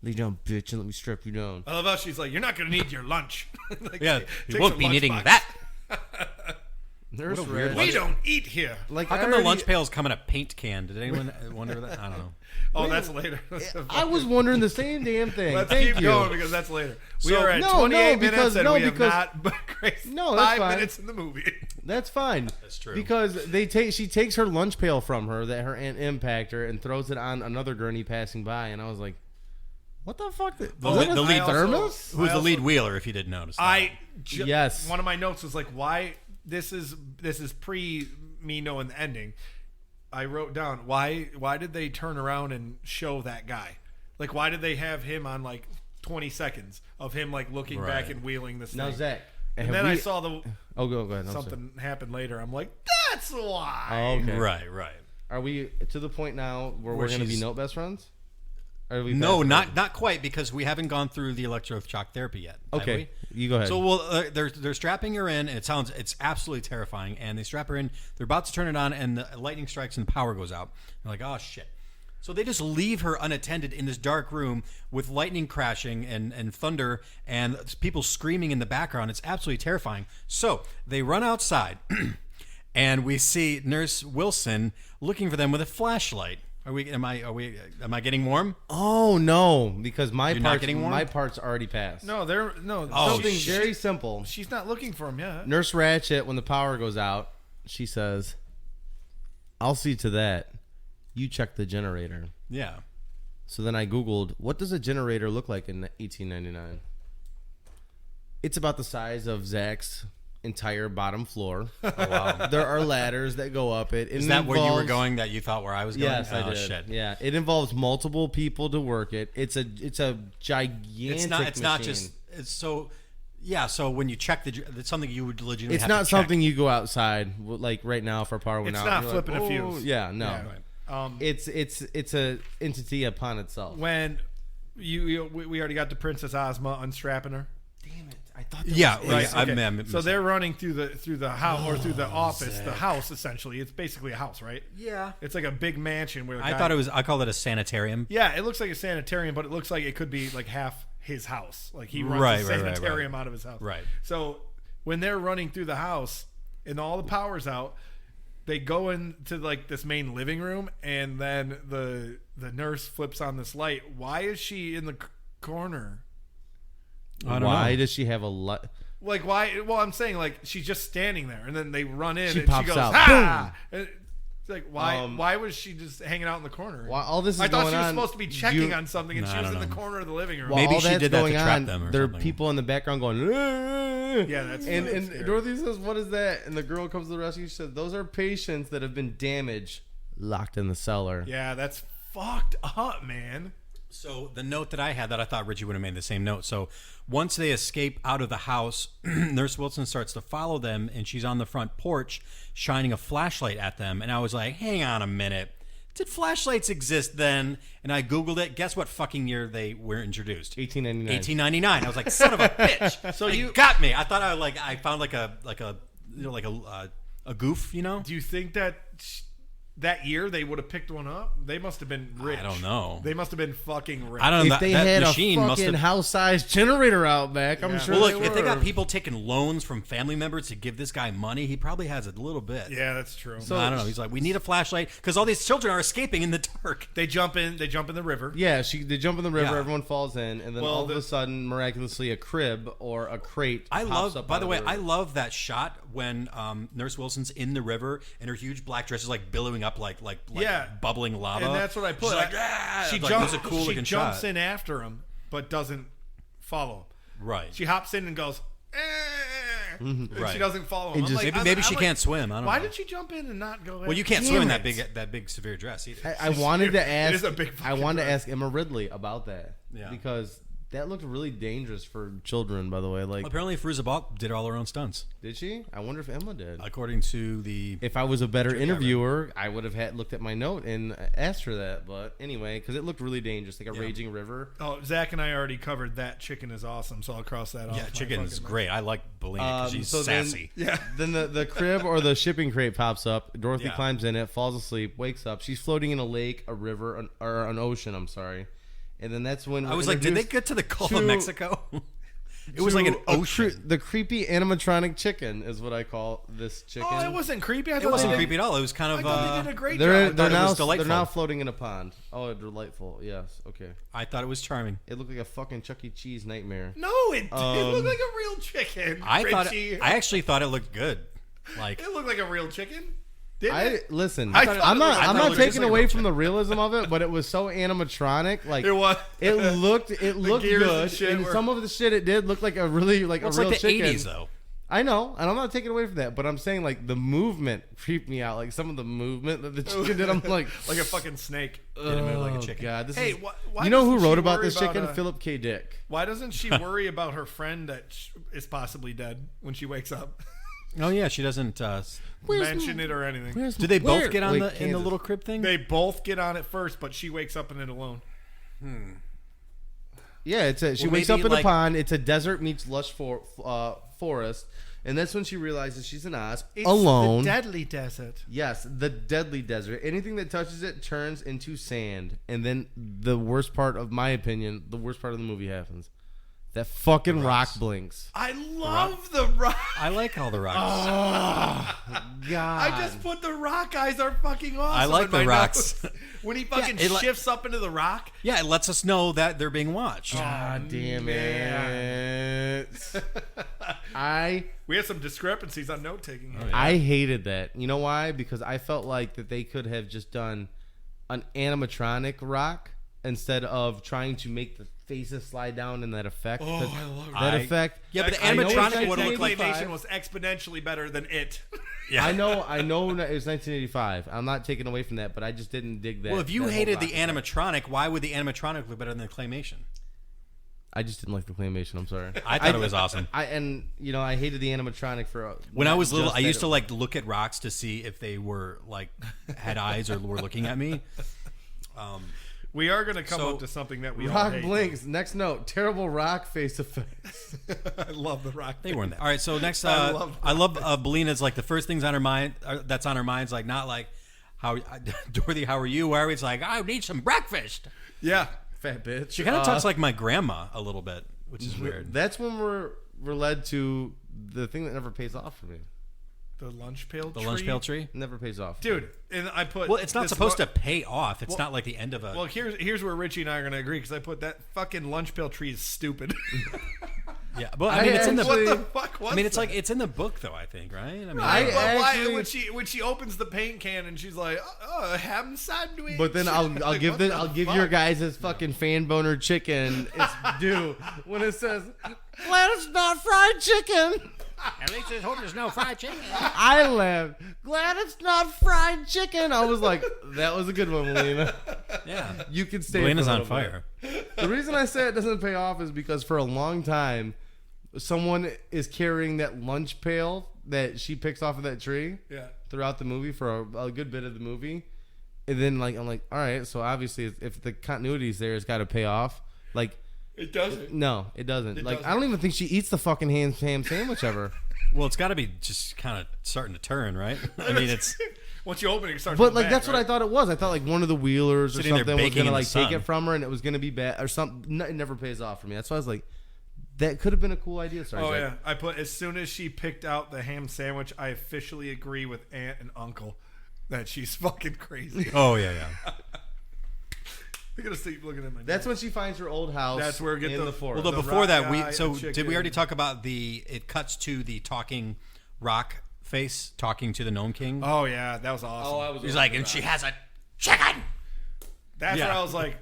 Lay down, bitch, and let me strap you down. I love how she's like, "You're not going to need your lunch." Like, Yeah, takes you won't a be lunch needing box. that. Nurse What a weird Ratchet. We don't eat here. Like, How I come the already- lunch pails come in a paint can? Did anyone wonder that? I don't know. Oh, that's later. I was wondering the same damn thing. Let's Thank keep you. going because that's later. We So- are at No, 28 no, minutes because- and no, we have because- not graced No, that's 5 fine. minutes in the movie. That's fine. That's true. Because she takes her lunch pail from her that her aunt impacted her and throws it on another gurney passing by, and I was like, "What the fuck? The Was that a lead- thermos?" Who's the also- lead wheeler, if you didn't notice? Yes. One of my notes was like, "Why this is pre me knowing the ending." I wrote down why did they turn around and show that guy? Like, why did they have him on like 20 seconds of him like looking back Right. and wheeling this Now, thing? Zach. And have then I we- saw the Oh, go ahead. I'm sorry. something happen later. I'm like, that's why. Oh, okay. Right. Are we to the point now where Where we're going to be she's- note best friends? Are we No, past not quite, because we haven't gone through the electroshock therapy yet. have Okay, we? you go ahead. So they're strapping her in, and it's absolutely terrifying. And they strap her in. They're about to turn it on, and the lightning strikes and the power goes out. They're like, oh shit. So they just leave her unattended in this dark room with lightning crashing and thunder and people screaming in the background. It's absolutely terrifying. So they run outside, and we see Nurse Wilson looking for them with a flashlight. Am I getting warm? Oh no, because You're not getting warm? my part's already passed. No, they're no. Something very simple. She's not looking for him yet. Nurse Ratchet, when the power goes out, she says, "I'll see to that. You check the generator." Yeah. So then I Googled, what does a generator look like in 1899? It's about the size of Zach's entire bottom floor. Oh, wow. There are ladders that go up it. Is that where you were going that you thought where I was going? Yes, I did. Shit. Yeah, it involves multiple people to work it. It's a gigantic It's machine. not just it's so yeah. So when you check it's something you would legitimately. It's have not to check. something you go outside like right now if our power went It's out. not you're flipping a "Oh," fuse. Yeah, no. Yeah. It's a entity upon itself. When we already got the Princess Ozma unstrapping her. Damn it! I thought. Yeah, was right. it. I'm So they're running through the house or through the office, the house essentially. It's basically a house, right? Yeah. It's like a big mansion where the I guy, thought it was. I called it a sanitarium. Yeah, it looks like a sanitarium, but it looks like it could be like half his house. Like he runs Right, a right, right, sanitarium out of his house. Right. So when they're running through the house and all the power's out, they go into like this main living room, and then the nurse flips on this light. Why is she in the corner? I don't Why know. does she have a light? Like why? Well, I'm saying like she's just standing there, and then they run in, She and pops she goes, out. "Ha!" And it's like why? Um, Why was she just hanging out in the corner? While all this is I thought going she was on, supposed to be checking you- on something, and No, she I was don't in the know. corner of the living room. While Maybe all she that's did that to going trap on, them or there are something. people in the background going. Yeah, that's and really scary. Dorothy says, "What is that?" And the girl comes to the rescue. She said, "Those are patients that have been damaged, locked in the cellar." Yeah, that's fucked up, man. So the note that I had that I thought Richie would have made the same note. So once they escape out of the house, Nurse Wilson starts to follow them, and she's on the front porch shining a flashlight at them. And I was like, hang on a minute. Did flashlights exist then? And I Googled it. Guess what fucking year they were introduced? 1899. 1899. I was like, son of a bitch. So you got me. I thought I found like a goof, you know? Do you think that that year they would have picked one up? They must have been rich. I don't know. They must have been fucking rich. I don't know. If they that had a machine must fucking have. house-sized generator out back, I'm Yeah. sure. Well, they look, if they were. got people taking loans from family members to give this guy money, he probably has a little bit. Yeah, that's true. So I don't know. He's like, we need a flashlight because all these children are escaping in the dark. they jump in the river. Yeah, they jump in the river, Yeah. everyone falls in, and then Well, all of a sudden, miraculously, a crib or a crate. I pops love. up By out the of way, river. I love that shot when Nurse Wilson's in the river and her huge black dress is like billowing up like Yeah. bubbling lava. And that's what I put. She's like, ah! She Like, jumps. It was a cool She looking jumps shot. in after him, but doesn't follow him. Right. She hops in and goes. And Right. she doesn't follow him. And I'm just- like- Maybe I'm she like, can't swim. I don't Why know. did she jump in and not go? Well, you can't Damn swim in it. that big severe dress either. I wanted to ask. It is a big I fucking wanted to dress. ask Emma Ridley about that. Yeah. Because that looked really dangerous for children. By the way, like, Apparently, Firuza Balk did all her own stunts, did she? I wonder if Emma did. according to the. If I was a better interviewer, I would have looked at my note and asked her that. But anyway, because it looked really dangerous, like a raging river. Oh, Zach and I already covered that. Chicken is awesome, so I'll cross that off. Yeah, my chicken is fucking great. I like Bellini because she's so sassy. Yeah. Then the crib or the shipping crate pops up. Dorothy Yeah. climbs in it, falls asleep, wakes up. She's floating in a lake, a river, or an ocean. I'm sorry. And then that's when I we're was like, did they introduced get to the Gulf to- of Mexico? It was like an to a ocean. the creepy animatronic chicken is what I call this chicken. Oh, it wasn't creepy. I It thought wasn't they did- creepy at all. It was kind I of. thought they did a great They're job. thought it now was delightful. they're now floating in a pond. Oh, delightful. Yes. Okay. I thought it was charming. It looked like a fucking Chuck E. Cheese nightmare. No, it looked like a real chicken. I Richie. actually thought it looked good. Like It looked like a real chicken. Didn't I it? listen. I thought it I'm looked- I not thought it looked just taking like a away real from the realism of it, but it was so animatronic. Like It was. It looked gears good. and shit And were- some of the shit it did look like a really well, a it's real like the chicken. 80s though. I know, and I'm not taking away from that, but I'm saying like the movement creeped me out. Like some of the movement that the chicken did, I'm like, like a fucking snake. Didn't move like a chicken. God, this Hey, is. why You know who doesn't she wrote about worry this chicken? about, Philip K. Dick. Why doesn't she worry about her friend that is possibly dead when she wakes up? Oh yeah, she doesn't. Mention it or anything. Do they both get on Wait, in the Kansas. little crib thing? They both get on it first, but she wakes up in it alone. Yeah, she wakes up in a pond. It's a desert meets lush forest, and that's when she realizes she's in Oz alone. The deadly desert. Yes, the deadly desert. Anything that touches it turns into sand, and then the worst part of my opinion, the worst part of the movie happens. That fucking rock blinks. I love the rock. I like all the rocks. Oh, God. I just put the rock eyes are fucking awesome. I like the rocks. When he fucking shifts up into the rock. Yeah, it lets us know that they're being watched. God damn it. We had some discrepancies on note taking here. Oh, yeah. I hated that. You know why? Because I felt like that they could have just done an animatronic rock instead of trying to make the faces slide down in that effect. Oh, I love that effect. Yeah, but the animatronic would look like claymation was exponentially better than it. Yeah. I know it was 1985. I'm not taking away from that, but I just didn't dig that. Well, if you hated the animatronic, why would the animatronic look better than the claymation? I just didn't like the claymation. I'm sorry. I thought it was awesome. I hated the animatronic for when I was little. I used to like look at rocks to see if they were like had eyes or were looking at me. We are going to come up to something that we all rock hate. blinks. Next note: terrible rock face effects. I love the rock. They weren't that. All right, so next, I love Belina's like the first things on her mind. That's on her mind's like not like how Dorothy. How are you? Where it's like I need some breakfast. Yeah, fat bitch. She kind of talks like my grandma a little bit, which is weird. That's when we're led to the thing that never pays off for me. The lunch pail tree? The lunch pail tree? Never pays off. Dude, and I put... Well, it's not supposed to pay off. It's not like the end of a... Well, here's where Richie and I are going to agree, because I put that fucking lunch pail tree is stupid. Yeah, but I mean, it's in the... What the fuck was I mean, it's that? like, it's in the book, though, I think, right? I mean, why, when she opens the paint can and she's like, oh, ham sandwich. But then I'll give your guys this fucking fan boner chicken its due when it says, glad it's not fried chicken. At least I hope there's no fried chicken. I laughed. Glad it's not fried chicken. I was like, that was a good one, Melina. Yeah. You can stay. Melina's on fire. The reason I say it doesn't pay off is because for a long time, someone is carrying that lunch pail that she picks off of that tree throughout the movie for a good bit of the movie. And then I'm like, all right, so obviously if the continuity's there, it's got to pay off. Like, it doesn't. No, it doesn't. I don't even think she eats the fucking ham sandwich ever. Well, it's got to be just kind of starting to turn, right? I mean, it's... Once you open it, it starts But to like, that's what I thought it was. I thought like one of the Wheelers or Sitting there something was baking going to in the like take sun. it from her and it was going to be bad or something. It never pays off for me. That's why I was like, that could have been a cool idea. Sorry, Oh, Zach. yeah. I put, as soon as she picked out the ham sandwich, I officially agree with Aunt and Uncle that she's fucking crazy. Oh, yeah. You're going to keep looking at my That's when she finds her old house. That's where we get in the the forest. Well, The before rock that, guy, did we chicken. already talk about it cuts to the talking rock face talking to the Nome King? Oh, yeah. That was awesome. He's like, and she has a chicken. That's where I was like,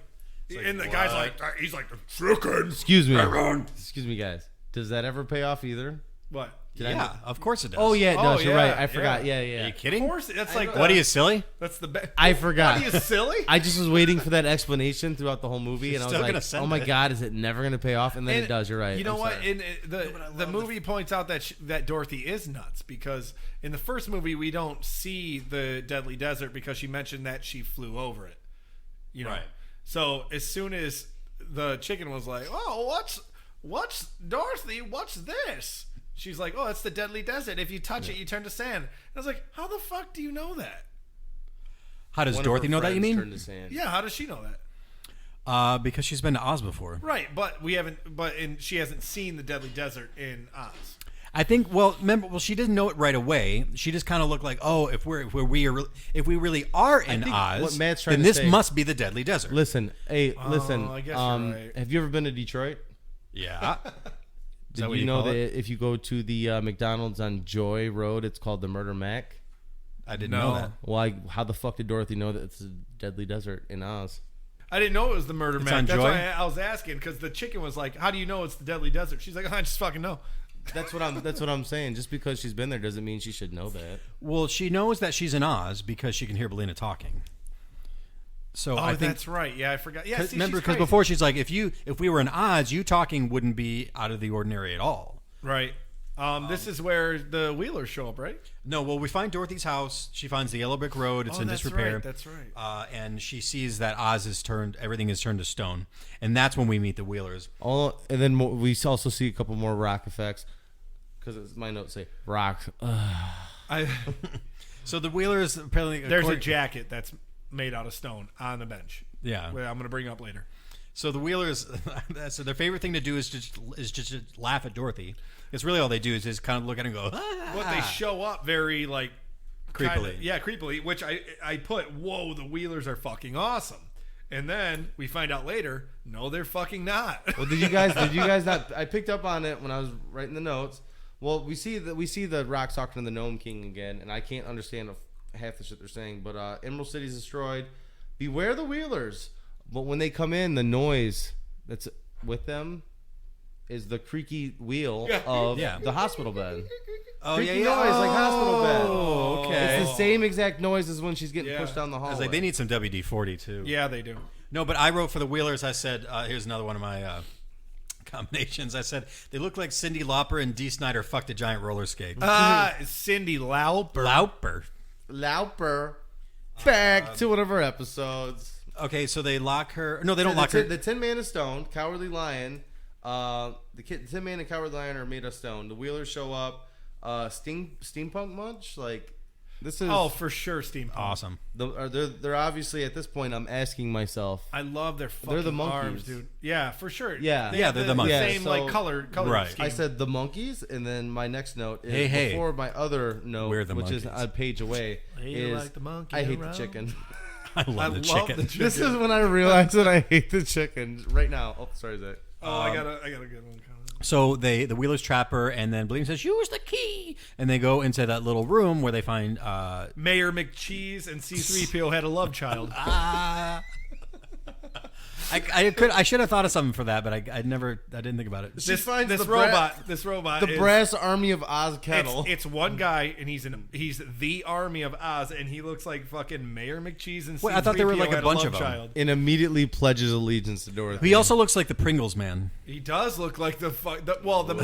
and the guy's like, he's like, chicken. Excuse me, guys. Does that ever pay off either? What? Of course it does. Oh, yeah, it does. You're yeah, right. I forgot. Yeah. Are you kidding? Of course. That's like, What, are you silly? That's the best. I forgot. What, are you silly? I just was waiting for that explanation throughout the whole movie, She's and I still was gonna like, send "Oh my it. god, is it never going to pay off?" And then it does. You're right. You know I'm what? sorry. The movie points out that Dorothy is nuts because in the first movie we don't see the deadly desert because she mentioned that she flew over it. You know. Right. So as soon as the chicken was like, "Oh, what's Dorothy? What's this?" She's like, "Oh, that's the deadly desert. If you touch it, you turn to sand." And I was like, "How the fuck do you know that?" How does One of Dorothy her know that, you friends mean? turned to sand. Yeah, how does she know that? Because she's been to Oz before. Right, but we haven't. But she hasn't seen the deadly desert in Oz. I think. Well, remember. Well, she didn't know it right away. She just kind of looked like, oh, if we really are in think Oz, what Matt's trying then to this say- must be the deadly desert. Listen, hey, listen. I guess you're right. Have you ever been to Detroit? Yeah. Did you know that if you go to the McDonald's on Joy Road, it's called the Murder Mac? I didn't know that. Why? How the fuck did Dorothy know that it's a deadly desert in Oz? I didn't know it was the murder It's Mac. on That's Joy? why I was asking because the chicken was like, "How do you know it's the deadly desert?" She's like, "I just fucking know." That's what I'm saying. Just because she's been there doesn't mean she should know that. Well, she knows that she's in Oz because she can hear Belina talking. So I think that's right. Yeah, I forgot. Yeah, see, remember she's because crazy. before she's like, if we were in Oz, you talking wouldn't be out of the ordinary at all. Right. This is where the Wheelers show up, right? No, well, we find Dorothy's house. She finds the yellow brick road. It's in disrepair. That's right. And she sees that everything is turned to stone. And that's when we meet the Wheelers. Oh, and then we also see a couple more rock effects. Because my notes say rock. So the Wheelers apparently... There's a jacket that's made out of stone on the bench. Yeah. I'm going to bring up later. So the Wheelers, so their favorite thing to do is just laugh at Dorothy. It's really all they do is just kind of look at her and go, ah. But they show up very, like... Creepily. Creepily, which I put, whoa, the Wheelers are fucking awesome. And then we find out later, no, they're fucking not. Well, did you guys not... I picked up on it when I was writing the notes. Well, we see the rocks talking to the Nome King again, and I can't understand half the shit they're saying. But Emerald City's destroyed. Beware the Wheelers. But when they come in, the noise that's with them is the creaky wheel of the hospital bed. Oh, creaky noise like hospital bed. Oh, okay. It's the same exact noise as when she's getting pushed down the I hallway. was like, they need some WD-40 too. Yeah, they do. No, but I wrote for the Wheelers. I said, here's another one of my combinations. I said they look like Cyndi Lauper and Dee Snider fucked a giant roller skate. Cyndi Lauper. Lauper. Back to one of our episodes. Okay, so they lock her. No, they don't lock her. The Tin Man is stone. Cowardly Lion. The Tin Man and Cowardly Lion are made of stone. The Wheelers show up. Steampunk Munch. Like this is for sure steampunk. Awesome. They're obviously at this point. I'm asking myself. I love their fucking They're the monkeys, arms, dude. Yeah, for sure. Yeah. They Yeah, have they're the monkeys. Same Yeah, like so- color Right. scheme. I said the monkeys, and then my next note is Hey. before my other note, We're the which is monkeys. a page away. You Is like the monkey I hate around? the chicken. I love the chicken. This is when I realized that I hate the chicken. Right now. Oh, sorry, Zach. I got a good one. So the Wheelers trap her, and then Blim says, "Use the key," and they go into that little room where they find Mayor McCheese and C-3PO had a love child. I should have thought of something for that, but I didn't think about it. This robot. The is, brass army of Oz kettle. It's one guy, and he's the army of Oz, and he looks like fucking Mayor McCheese and C-3PO Wait, I thought there were like a had bunch love of them. child. and immediately pledges allegiance to Dorothy. He also looks like the Pringles man. He does look like the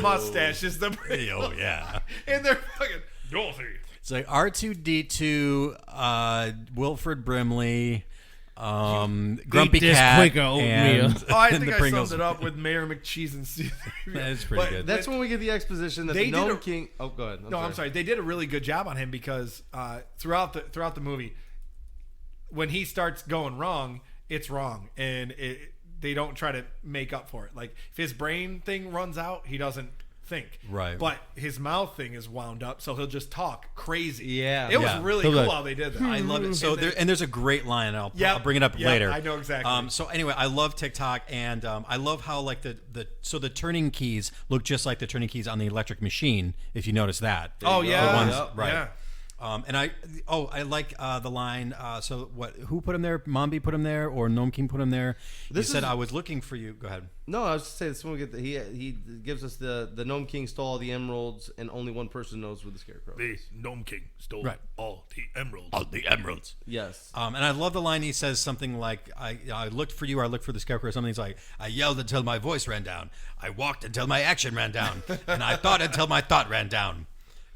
mustache is the Oh yeah. and they're fucking Dorothy. It's like R2D2, Wilfred Brimley, Grumpy this Cat, quick oatmeal. and Oh, I and think the I Pringles. summed it up with Mayor McCheese and C-3PO. That's pretty But good. That's when we get the exposition that They the did Nome a- King. Oh, go ahead. I'm sorry. They did a really good job on him because throughout the movie, when he starts going wrong, it's wrong, and they don't try to make up for it. Like if his brain thing runs out, he doesn't think. Right. But his mouth thing is wound up, so he'll just talk crazy. Yeah. It was Yeah. really He'll cool be like, how they did that. I love it. So there's a great line. I'll bring it up later. I know exactly. So anyway, I love Tick-Tock, and I love how like the turning keys look just like the turning keys on the electric machine. If you notice that. Oh yeah, The ones, Yep. right. Yeah. And I like the line. So what? Who put him there? Mombi put him there, or Nome King put him there? He said, "I was looking for you." Go ahead. No, I was just saying this when we get he gives us the Nome King stole all the emeralds, and only one person knows where the scarecrow is. Nome King stole Right. all the emeralds. All the emeralds. Yes. And I love the line. He says something like, "I looked for you. I looked for the scarecrow." Or something. He's like, "I yelled until my voice ran down. I walked until my action ran down, and I thought until my thought ran down."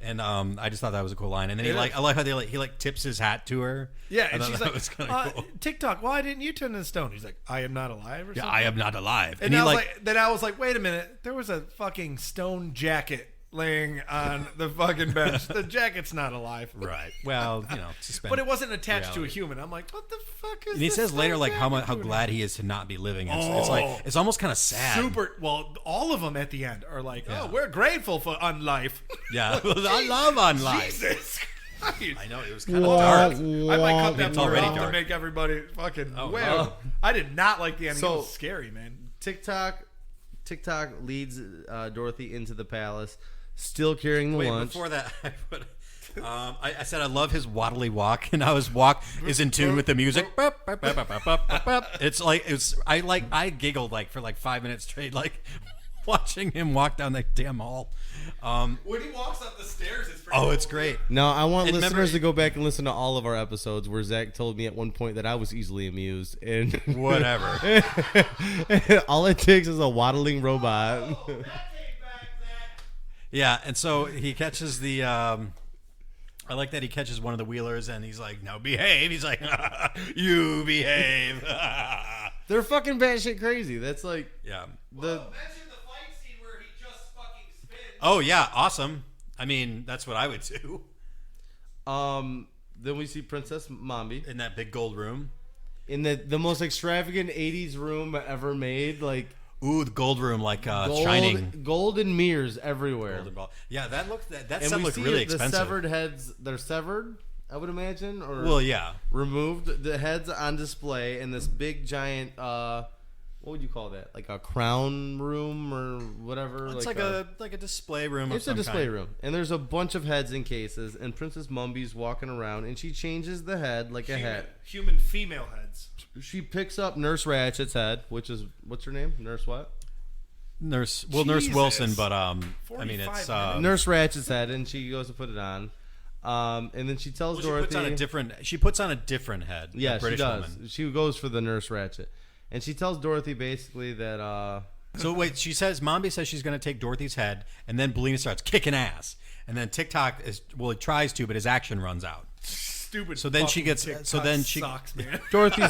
And I just thought that was a cool line. And then I like how he tips his hat to her. Yeah, I and thought she's that like, was kinda cool. TikTok, why didn't you turn into stone? He's like, I am not alive or Yeah, something. I am not alive. And he I was like, wait a minute. There was a fucking stone jacket laying on the fucking bench. The jacket's not alive. right. Well, suspend. But it wasn't attached to a reality. human. I'm like, what the fuck is And he this says later, stone like how jacket how doing glad he is to not be living. It's almost kind of sad. Super. Well, all of them at the end are like, Yeah. oh, we're grateful for unlife. Yeah, I love on life. Jesus Christ. I know it was kind of dark. I might cut that It's part already off to dark. make everybody fucking weird. no. I did not like the ending. So- It was scary, man. TikTok leads Dorothy into the palace, still carrying the Wait, lunch. before that, I said I love his waddly walk, and how his walk is in tune with the music. It's like I giggled like for like 5 minutes straight, like watching him walk down that damn hall. When he walks up the stairs, it's pretty Oh, cool. it's great. No, I want And listeners remember- to go back and listen to all of our episodes where Zach told me at one point that I was easily amused, and Whatever. all it takes is a waddling robot. Yeah, and so he catches the. I like that he catches one of the wheelers and he's like, "No, behave." He's like, "You behave." They're fucking batshit crazy. That's like Yeah. the. Mention the fight scene where he just fucking spins. Oh yeah, awesome. I mean, that's what I would do Then we see Princess Mombi in that big gold room. in the most extravagant '80s room ever made. Like Ooh, the gold room, like shining. golden mirrors everywhere. Golden ball. Yeah, that looked that And set we looked see really the expensive. severed heads. They're severed, I would imagine, or Well, yeah. removed. The heads on display in this big giant. What would you call that? Like a crown room or whatever. It's like a display room. It's a display room, and there's a bunch of heads in cases. And Princess Mumbi's walking around, and she changes the head like a hat. Human female heads. She picks up Nurse Ratchet's head, which is what's her name? Nurse what? Nurse Jesus. Wilson, but I mean 45 it's minutes. Nurse Ratchet's head, and she goes to put it on. And then she tells she Dorothy. puts on a different head. Yeah, a British she does. woman. She goes for the Nurse Ratchet, and she tells Dorothy basically that. So wait, Mombi says she's going to take Dorothy's head, and then Bellina starts kicking ass, and then Tick-Tock he tries to, but his action runs out. Stupid. So then she fucking gets. TikTok So then she. sucks, man. Dorothy.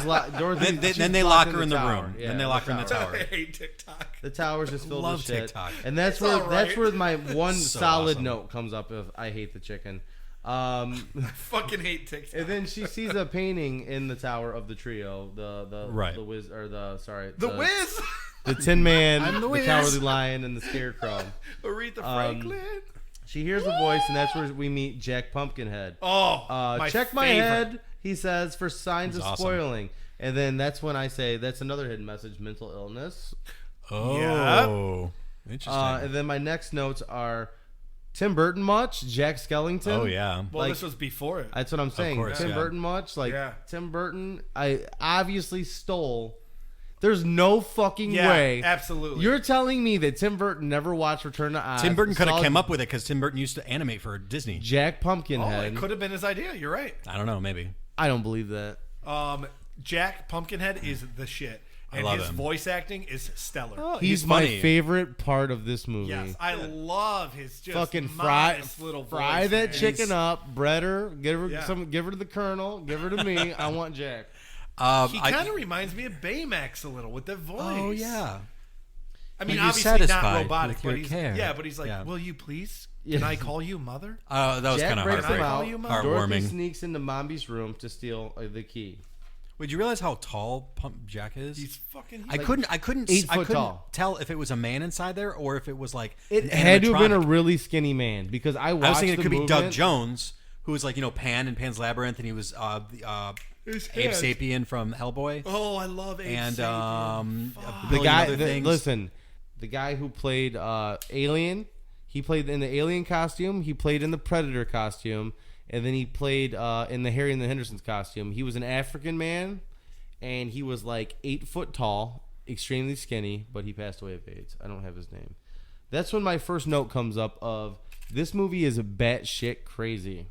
Then they lock her in the tower. room. Yeah, Then they lock her in the tower. I hate TikTok. The tower's just filled Love with shit. TikTok. And that's It's where all that's right. where my one So solid awesome. note comes up of I hate the chicken. Fucking hate TikTok. And then she sees a painting in the tower of the trio, the Right. the Wiz or the sorry The Wiz. the Tin Man, I'm the the Wiz. Cowardly Lion, and the Scarecrow. Aretha Franklin. She hears a voice, and that's where we meet Jack Pumpkinhead. Oh, Check my favorite. head, he says, for signs He's of awesome. spoiling. And then that's when I say that's another hidden message: mental illness. Oh, interesting. And then my next notes are Tim Burton much, Jack Skellington. Oh yeah. Well, like- this was before it. That's what I'm saying. course, Tim yeah. Burton much? Like Yeah. Tim Burton, I obviously stole. There's no fucking Yeah, way. absolutely. You're telling me that Tim Burton never watched Return to Oz? Tim Burton could have saw come up with it because Tim Burton used to animate for Disney. Jack Oh, Pumpkinhead. it could have been his idea. You're right. I don't know, maybe. I don't believe that. Jack Pumpkinhead is the shit, and love his him. voice acting is stellar. Oh, He's my funny. favorite part of this movie. Yes, I love his just Fucking fry modest little fry voice, that man. chicken up, bread her, give her Yeah. give her to the Colonel, give her to me. I want Jack. He kind of reminds me of Baymax a little with the voice. Oh yeah. I mean, Are you obviously not satisfied robotic, with but your he's care? but he's like, Yeah. "Will you please? Yeah. Can I call you mother?" That was Jack kind of breaks them heartbreaking. Call out. you Mom? Dorothy Heartwarming. sneaks into Mombi's room to steal the key. Would you realize how tall Jack is? He's fucking. I couldn't 8 foot tall. tell if it was a man inside there or if it was like It an had to have been a animatronic. really skinny man because I watched I was thinking it the could be Doug movement. Jones, who was like Pan in Pan's Labyrinth, and he was His Abe hands. Sapien from Hellboy, Oh, I love Abe and Sapien. a The billion guy, other things. listen, the guy who played Alien, he played in the Alien costume. He played in the Predator costume, and then he played in the Harry and the Hendersons costume. He was an African man, and he was like 8 foot tall, extremely skinny, but he passed away of AIDS. I don't have his name. That's when my first note comes up of this movie is batshit crazy.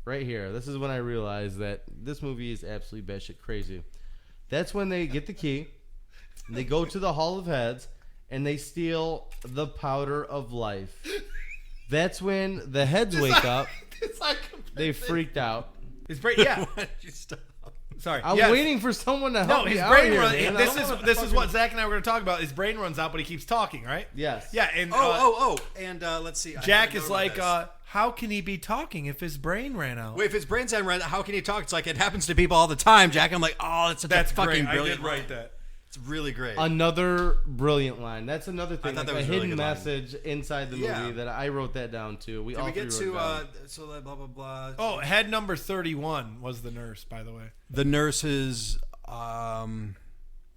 Right here. This is when I realized that this movie is absolutely batshit crazy. That's when they get the key. They go to the Hall of Heads and they steal the powder of life. That's when the heads wake up. They freaked out. His brain. Yeah. Why did you stop? Sorry. I'm Yes. waiting for someone to help No, me his out brain here, runs. man. This is what Zach and I were going to talk about. His brain runs out, but he keeps talking, right? Yes. Yeah, and And let's see. I Jack have a is note about like, this. how can he be talking if his brain ran out? Wait, if his brain's on red, how can he talk? It's like it happens to people all the time, Jack. I'm like, oh, that's such That's a fucking great. brilliant. I did write line. that. It's really great. Another brilliant line. That's another thing. thought Like that was a a really hidden good line. message inside the movie Yeah. that I wrote that down too. We Did all we get three to wrote it down. so that blah blah blah? Oh, head number 31 was the nurse, by the way. The nurses.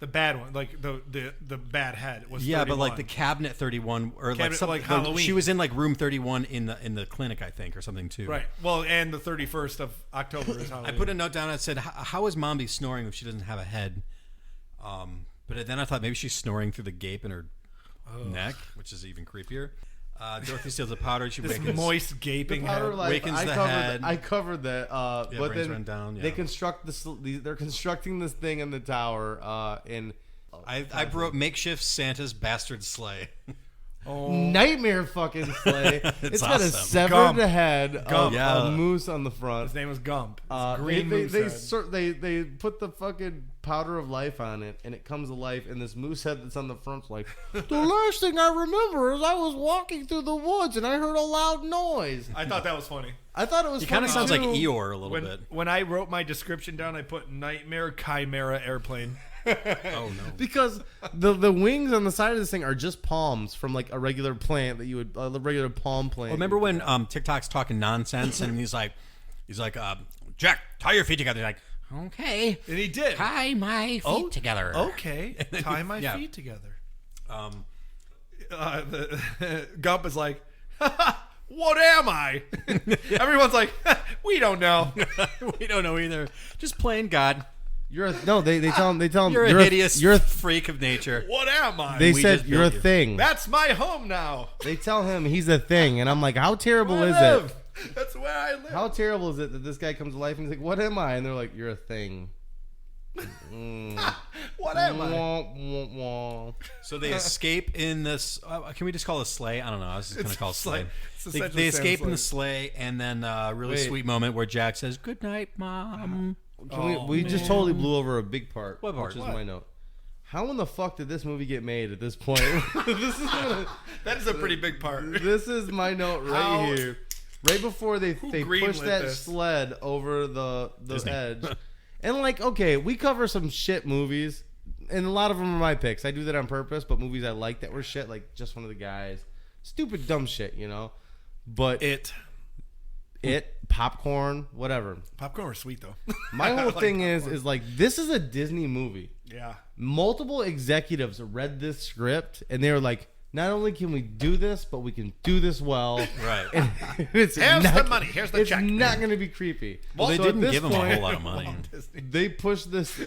The bad one, like the bad head was. Yeah, 31. but like the cabinet 31 or like Cabinet, something. like Halloween. She was in like room 31 in the clinic, I think, or something too. Right. Well, and the 31st of October is I Halloween. put a note down. I said, "How is Mombi snoring if she doesn't have a head?" But then I thought maybe she's snoring through the gape in her neck, which is even creepier. Dorothy steals the powder. She this wakens. moist gaping Powder head. Life, Wakens I the covered, head. I covered that. But brains then run down, they yeah. construct they're constructing this thing in the tower. I wrote makeshift Santa's bastard sleigh. nightmare fucking sleigh. It's got a awesome. severed Gump. head of Gump. a moose on the front. His name was Gump. They, Green they, moose head. they put the fucking powder of life on it, and it comes to life. And this moose head that's on the front's like, the last thing I remember is I was walking through the woods and I heard a loud noise. I thought that was funny. I thought it was. He kind of funny, sounds like too. Eeyore a little bit. When I wrote my description down, I put Nightmare Chimera Airplane. Oh no. Because the wings on the side of this thing are just palms from like a regular plant that you would a regular palm plant. Well, remember when TikTok's talking nonsense and he's like, Jack, tie your feet together. He's like, okay, And he did. Tie my feet together. Okay, tie my Yeah. feet together. um, Gump is like, what am I? Everyone's like, we don't know. we don't know either. Just plain God. You're a, no. They tell him You're a hideous freak of nature. What am I? They We said just you're a built you. thing. That's my home now. They tell him he's a thing, and I'm like, how terrible Where is I live. it? That's where I live. How terrible is it that this guy comes to life and he's like, what am I? And they're like, you're a thing. What am I? Wah, wah, wah. So they escape in this. Can we just call it a sleigh? I don't know. I was just going to call it sleigh. It's They, essentially they escape in the Sam's sleigh, and then a really Wait. sweet moment where Jack says, "Good night, Mom." We just totally blew over a big part. What part? Which is What? my note. How in the fuck did this movie get made at this point? That is a pretty big part. This is my note right How- here. Right before they push greenlit that this? sled over the Disney. edge. And like, okay, we cover some shit movies, and a lot of them are my picks. I do that on purpose, but movies I like that were shit, like Just One of the Guys. Stupid, dumb shit, you know? But It. Popcorn, whatever. Popcorn was sweet though. My I whole like thing popcorn. is like, this is a Disney movie. Yeah. Multiple executives read this script, and they were like, not only can we do this, but we can do this well. Right. And it's Here's not, the money. Here's the it's check. not going to be creepy. Well, they So at didn't this give him a point, whole lot of money. Disney. They push this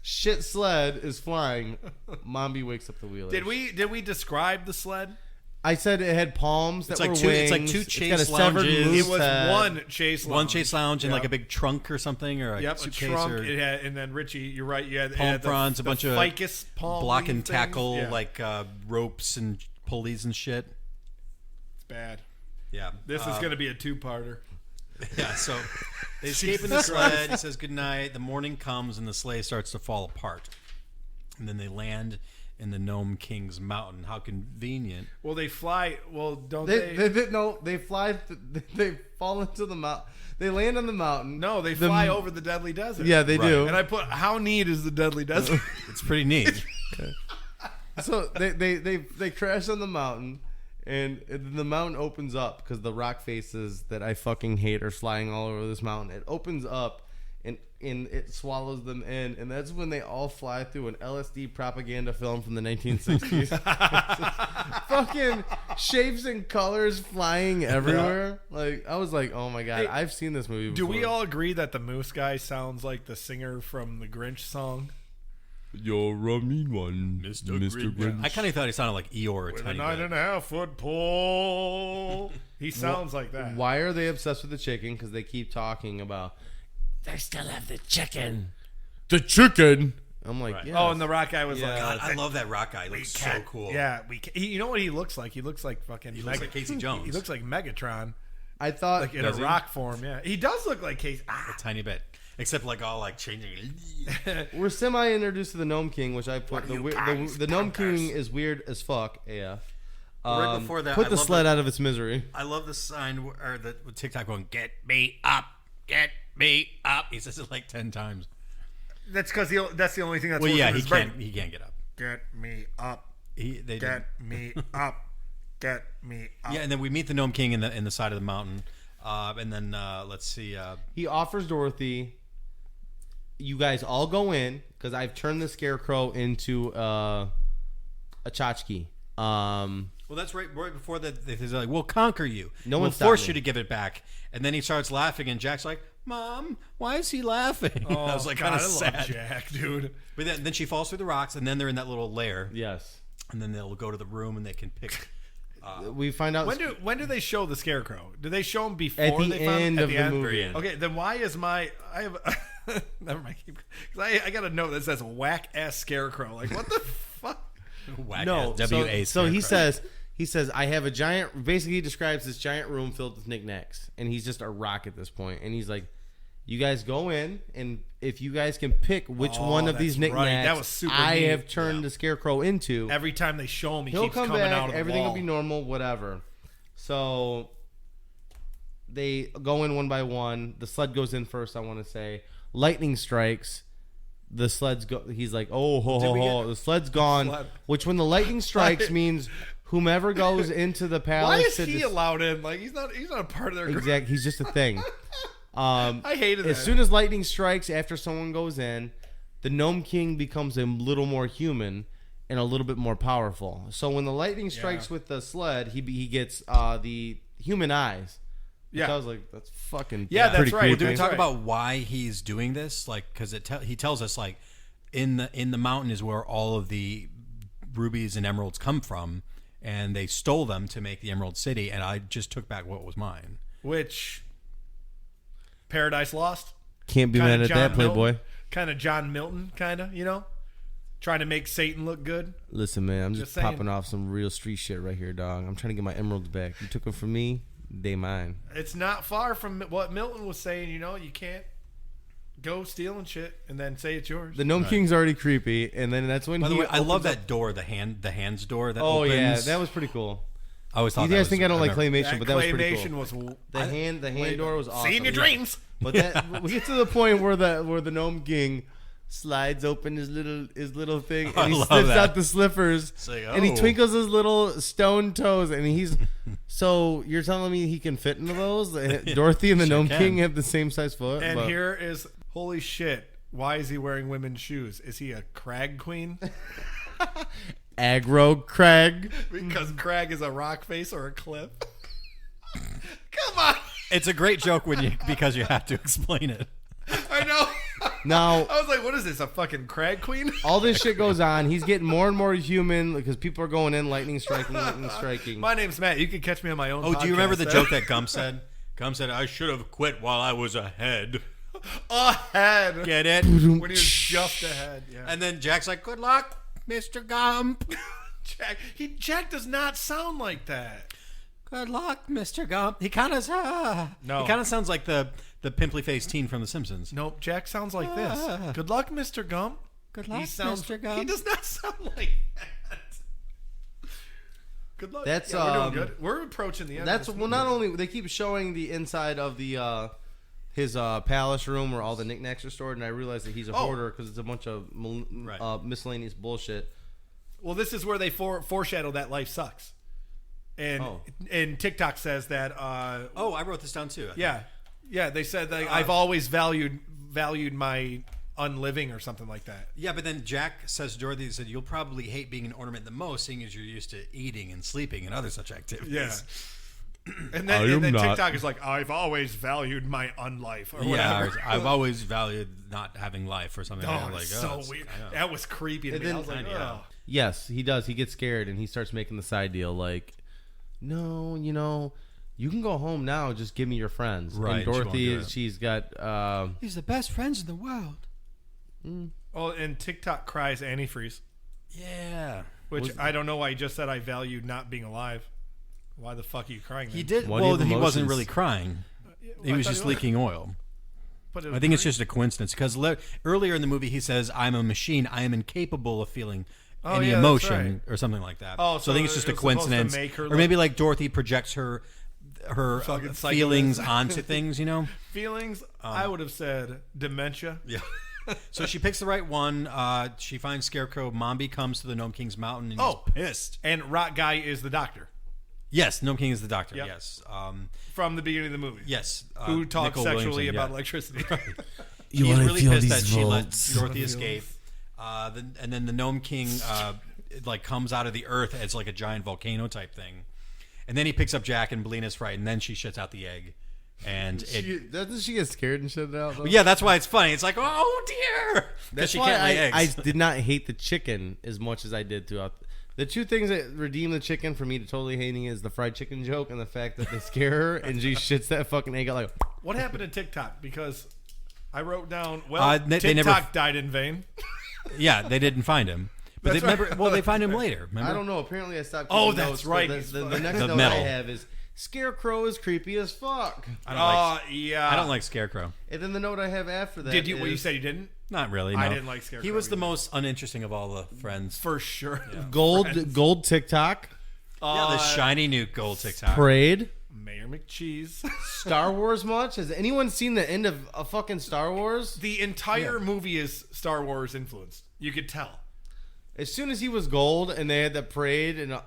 shit sled is flying. Mombi wakes up the wheelers. Did we describe the sled? I said it had palms that It's like were two- wings. it's like two got a chase severed lounges. moose It was head. one chase lounge. One chase lounge and Yep. like a big trunk or something, or a Yep, a suitcase trunk. or It had, and then Richie, you're right. You had, it palm had fronds, a the bunch of ficus palm block and leaf things. tackle, Yeah, like ropes and pulleys and shit. it's bad. Yeah, This is going to be a two-parter. Yeah, so they escape in the sled. He says goodnight. The morning comes and the sleigh starts to fall apart, and then they land in the Nome King's mountain. How convenient! Well, they fly. Well, don't They they? no, they fly. They fall into the mountain. They land on the mountain. No, they The- fly over the deadly desert. Yeah, they Right. do. And I put, how neat is the deadly desert? It's pretty neat. So they crash on the mountain, and the mountain opens up because the rock faces that I fucking hate are flying all over this mountain. It opens up, and it swallows them in, and that's when they all fly through an LSD propaganda film from the 1960s. Fucking shapes and colors flying everywhere. Like, I was like, oh my god, Hey, I've seen this movie Do before. we all agree that the moose guy sounds like the singer from the Grinch song? You're a mean one, Mr. Grinch. I kind of thought he sounded like Eeyore a With a tiny nine bit. and a half foot pole. He sounds like that. Why are they obsessed with the chicken? Because they keep talking about They still have the chicken. the chicken. I'm like, Right. yes. Oh, and the rock guy was Yeah. like, God, I love that rock guy. He looks so cool. Yeah, you know what he looks like? He looks like fucking. He looks like Casey Jones. He looks like Megatron, I thought like in a Does he? rock form. Yeah, he does look like Casey. a tiny bit, except like all like changing. we're semi introduced to the Nome King, which I put What are you the guys, Nome punkers? King is weird as fuck. AF. Right before that, put I the love sled the- out of its misery. I love the sign or the TikTok going, "Get me up, get me up." He says it like 10 times. That's because that's the only thing that's. Well, working yeah, in he his brain. can't. He can't get up. Get me up. They didn't. Get me up. Get me up. Yeah, and then we meet the Nome King in the side of the mountain, and then let's see. He offers Dorothy, you guys all go in because I've turned the scarecrow into a tchotchke. Well, that's right before that. They're like, "We'll conquer you. No we'll one stopped force me." you to give it back." And then he starts laughing, and Jack's like, "Mom, why is he laughing?" Oh, I was like, God, kind of I love sad. Jack, dude. But then she falls through the rocks, and then they're in that little lair, Yes. and then they'll go to the room, and they can pick. We find out When do they show the scarecrow? Do they show him before at the they found end at of the end? movie. Very end. Okay, then why is I have never mind. Because I got a note that says whack ass scarecrow. Like what the fuck? Whack No, ass, W-A so he scarecrow. says, He says, I have a giant, basically he describes this giant room filled with knickknacks. And he's just a rock at this point. And he's like, you guys go in, and if you guys can pick which one of these that's right. knickknacks That was super I neat. have turned the Scarecrow into, Every time they show him, he he'll keeps come coming back, out of the everything wall. will be normal, whatever. So they go in one by one. The sled goes in first, I want to say. Lightning strikes. The sled's go. He's like, oh, ho, ho, ho. The sled's gone. Sled. Which, when the lightning strikes, means whomever goes into the palace. Why is to he allowed in? Like he's not a part of their group. Exactly. He's just a thing. I hated As that. soon as lightning strikes, after someone goes in, the Nome King becomes a little more human and a little bit more powerful. So when the lightning strikes with the sled, he gets the human eyes. Yeah. So I was like, that's fucking Yeah, pretty that's right. cool. Do we That's talk right. about why he's doing this? Like, because he tells us like in the mountain is where all of the rubies and emeralds come from, and they stole them to make the Emerald City, and I just took back what was mine. Which Paradise Lost? Can't be mad at that, Playboy. Kind of John Milton, you know? Trying to make Satan look good. Listen, man, I'm just Just saying. popping off some real street shit right here, dog. I'm trying to get my emeralds back. You took them from me, they mine. It's not far from what Milton was saying, you know? You can't go stealing shit and then say it's yours. The Nome King's already creepy, and then that's when By the he way, I love opens up- that door, the hands door that Oh opens. yeah, that was pretty cool. I always thought You that guys was, think I don't like remember- claymation, but that was pretty claymation cool. was The hand door was awesome. see in your dreams. But that we get to the point where the Nome King slides open his little thing, and I he love slips that. out the slippers, like, and he oh. twinkles his little stone toes, and he's. So you're telling me he can fit into those? Dorothy and the Sure Nome can. King have the same size foot. And but- here is, holy shit, why is he wearing women's shoes? Is he a crag queen? Aggro Craig. Because crag is a rock face or a cliff? Come on. It's a great joke because you have to explain it. I know. Now I was like, what is this, a fucking crag queen? all this shit goes on. He's getting more and more human because people are going in, lightning striking. My name's Matt. You can catch me on my own Oh, do you remember the podcast. joke that Gump said? Gump said, I should have quit while I was ahead. Ahead. Get it? When he was just ahead. Yeah. And then Jack's like, good luck, Mr. Gump. Jack does not sound like that. Good luck, Mr. Gump. He kind of No. He kind of sounds like the pimply faced teen from The Simpsons. Nope, Jack sounds like this. Good luck, Mr. Gump. Good luck, He sounds, Mr. Gump. He does not sound like that. Good luck. That's, we're doing good. We're approaching the end. That's of this well. movie. Not only they keep showing the inside of the his palace room where all the knickknacks are stored, and I realize that he's a hoarder because it's a bunch of miscellaneous bullshit. Well, this is where they foreshadow that life sucks. And TikTok says that. Oh, I wrote this down too. Yeah. They said that I've always valued my unliving or something like that. Yeah, but then Jack says to Dorothy, he said, you'll probably hate being an ornament the most, seeing as you're used to eating and sleeping and other such activities. Yeah. And then TikTok is like, I've always valued my unlife or whatever. Yeah, I've always valued not having life or something. Oh, like that. it's Oh, so weird. That was creepy to me. I was like, oh. Yes, he does. He gets scared and he starts making the side deal like, no, you can go home now. Just give me your friends. Right, And Dorothy, she she's got. He's the best friends in the world. Oh, and TikTok cries antifreeze, Yeah. which I don't know why he just said I valued not being alive. Why the fuck are you crying? He then? did. Why do you Well, have he wasn't emotions? really crying. He I was thought just he was. leaking oil. But it was I think it's great. just a coincidence because earlier in the movie he says, I'm a machine. I am incapable of feeling any yeah, that's emotion right. or something like that. Oh, so I think it's so just a it was supposed to coincidence. make her Or look- maybe like Dorothy projects her Fucking feelings psychopath. onto things, feelings. I would have said dementia. Yeah. So she picks the right one. She finds Scarecrow. Mombi comes to the Nome King's mountain and he's pissed. And Rock Guy is the doctor Yes, Nome King is the doctor. Yep. Yes. from the beginning of the movie. Yes. Who talks Nicole sexually Williamson, about yeah. electricity. You He's wanna really feel pissed these that she let volts? Dorothy escape. And then the Nome King comes out of the earth as like a giant volcano type thing. And then he picks up Jack and Belina's right, and then she shits out the egg. And Doesn't she get scared and shit out? Though? yeah, that's why it's funny. It's like, oh dear, because That's she why can't lay I eggs. did not hate the chicken as much as I did throughout. The two things that redeem the chicken for me to totally hating is the fried chicken joke and the fact that they scare her and she shits that fucking egg out like. What happened to TikTok? Because I wrote down, They TikTok never- died in vain. Yeah, they didn't find him. But That's remember, right. well, they find him later. Remember? I don't know. Apparently, I stopped. Oh, taking that's notes, right. but The next The note medal. I have is Scarecrow is creepy as fuck. Yeah. I don't like Scarecrow. And then the note I have after that. Did you? Is, Well, you said you didn't. Not really. No. I didn't like Scarecrow He was the either. most uninteresting of all the friends. For sure. gold Tick-Tock, Yeah, the shiny new gold Tick-Tock. Parade, Mayor McCheese. Star Wars much? Has anyone seen the end of a fucking Star Wars? The entire movie is Star Wars influenced. You could tell. As soon as he was gold and they had the parade and I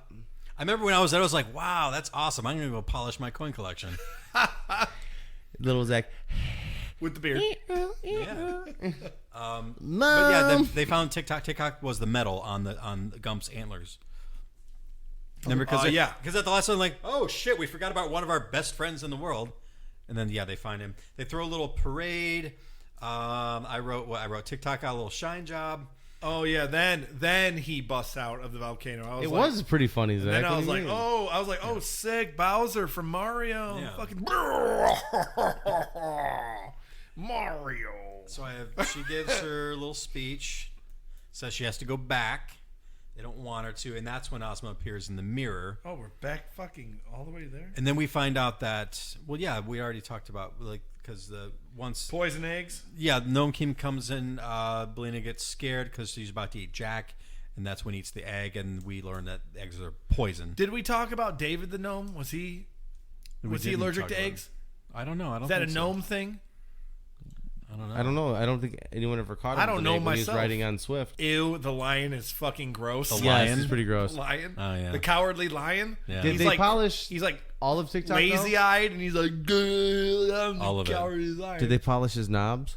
remember when I was there, I was like, wow, that's awesome. I'm going to go polish my coin collection. little Zach. With the beard. Yeah. Mom. But yeah, they found Tick-Tock. Tick-Tock was the medal on Gump's antlers. Remember? Because yeah. Because at the last one, like, oh shit, we forgot about one of our best friends in the world. And then they find him. They throw a little parade. I wrote Tick-Tock got a little shine job. Oh yeah. Then he busts out of the volcano. It was pretty funny, Zach. Then What I do was you like, mean? oh, sick, Bowser from Mario. Yeah. Fucking Mario. So she gives her little speech, says she has to go back. They don't want her to, and that's when Ozma appears in the mirror. Oh, we're back fucking all the way there. And then we find out that, well, yeah, we already talked about, like, because Poison eggs. yeah, Nome King comes in, Belina gets scared because she's about to eat Jack, and that's when he eats the egg, and we learn that eggs are poison. Did we talk about David the gnome? Was he allergic talk to about eggs? I don't know. I don't Is that a think so. gnome thing? I don't know. I don't know. I don't think anyone ever caught him. I don't know when he was myself. riding on Swift. Ew, the lion is fucking gross. The Yes, lion? it's pretty gross. Lion. Oh, yeah. The cowardly lion. Yeah. Did He's they like, polish He's like all of TikTok? lazy eyed, and he's like, I'm All the of it. cowardly lion. Did they polish his knobs?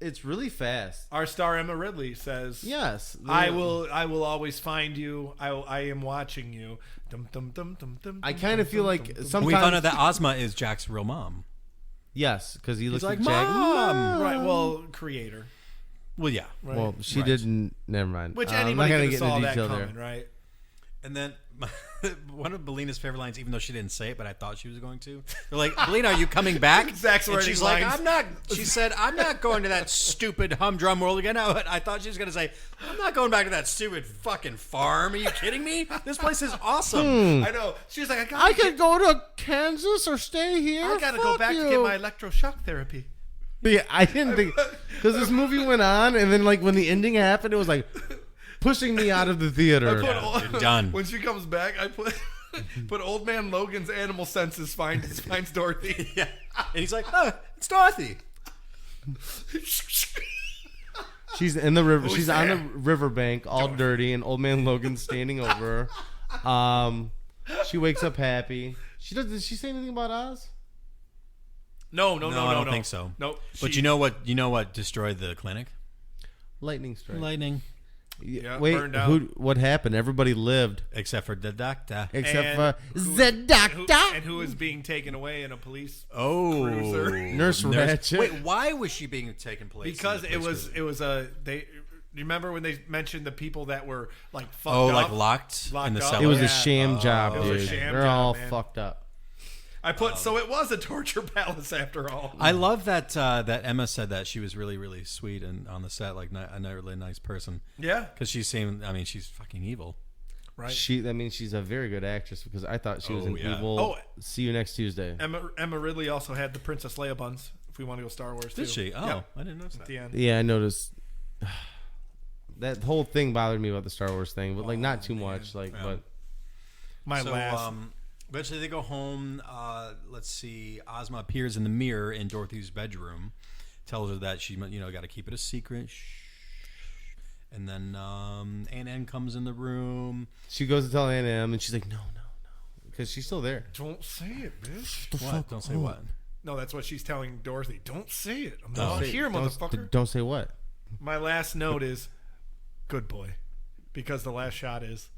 It's really fast. Our star Emma Ridley says, Yes. I will always find you. I am watching you. Dum, dum, dum, dum, dum, I dum, kind of dum, feel dum, like dum, dum. sometimes We found out that Ozma is Jack's real mom. yes, because he looks like, like Jack. Mom! Right, well, creator. Well, yeah. Right. Well, she Right. didn't. Never mind. Which I'm anybody not gonna could have get saw into that detail coming, there. right? And then one of Belina's favorite lines, even though she didn't say it, but I thought she was going to. They're like, Belina, are you coming back? Zach's and writing she's lines. like, I'm not. She said, I'm not going to that stupid humdrum world again. I thought she was going to say, I'm not going back to that stupid fucking farm. Are you kidding me? This place is awesome. I know. She's like, I could go to Kansas or stay here. I gotta go Fuck back you. to get my electroshock therapy. Yeah, I didn't think because this movie went on, and then like when the ending happened, it was like pushing me out of the theater. You're done. When she comes back, I put Old Man Logan's animal senses finds Dorothy. Yeah. And he's like, oh, it's Dorothy. She's in the river. Who's She's on the there? riverbank, all dirty, and Old Man Logan's standing over her. She wakes up happy. Did she say anything about Oz? No, I don't think so. Nope. But you know what destroyed the clinic? Lightning strike. Lightning. Yeah, Wait, burned out. what happened? Everybody lived Except for the doctor. except And for who- the and doctor, who is being taken away in a police Oh, cruiser. Nurse Ratchet. Wait, why was she being taken place? because in the it police was cruiser? they. You remember when they mentioned the people that were like fucked Oh, up? like locked in Locked the up. cellar. It was Yeah. a sham job, It was a dude. sham They're job, all man. fucked up. I put so it was a torture palace after all. I love that that Emma said that she was really, really sweet and on the set, like a really nice person. Yeah, Because she seemed, I mean, she's fucking evil. right. That means she's a very good actress because I thought she was Oh, an yeah. evil. Oh. See you next Tuesday. Emma Ridley also had the Princess Leia buns. If we want to go Star Wars, Did too. she? Oh, Yeah, I didn't notice at that. the end. Yeah, I noticed. That whole thing bothered me about the Star Wars thing, but like not too much. Like, Yeah. but My So, last. eventually they go home. Let's see. Ozma appears in the mirror in Dorothy's bedroom, tells her that she, got to keep it a secret. Shh. And then Aunt Anne comes in the room. she goes to tell Aunt Em, and she's like, no, because she's still there. Don't say it, bitch. What? Don't say what? No, that's what she's telling Dorothy. Don't say it. I'm Oh. not here, motherfucker. Don't say what. My last note is good boy. Because the last shot is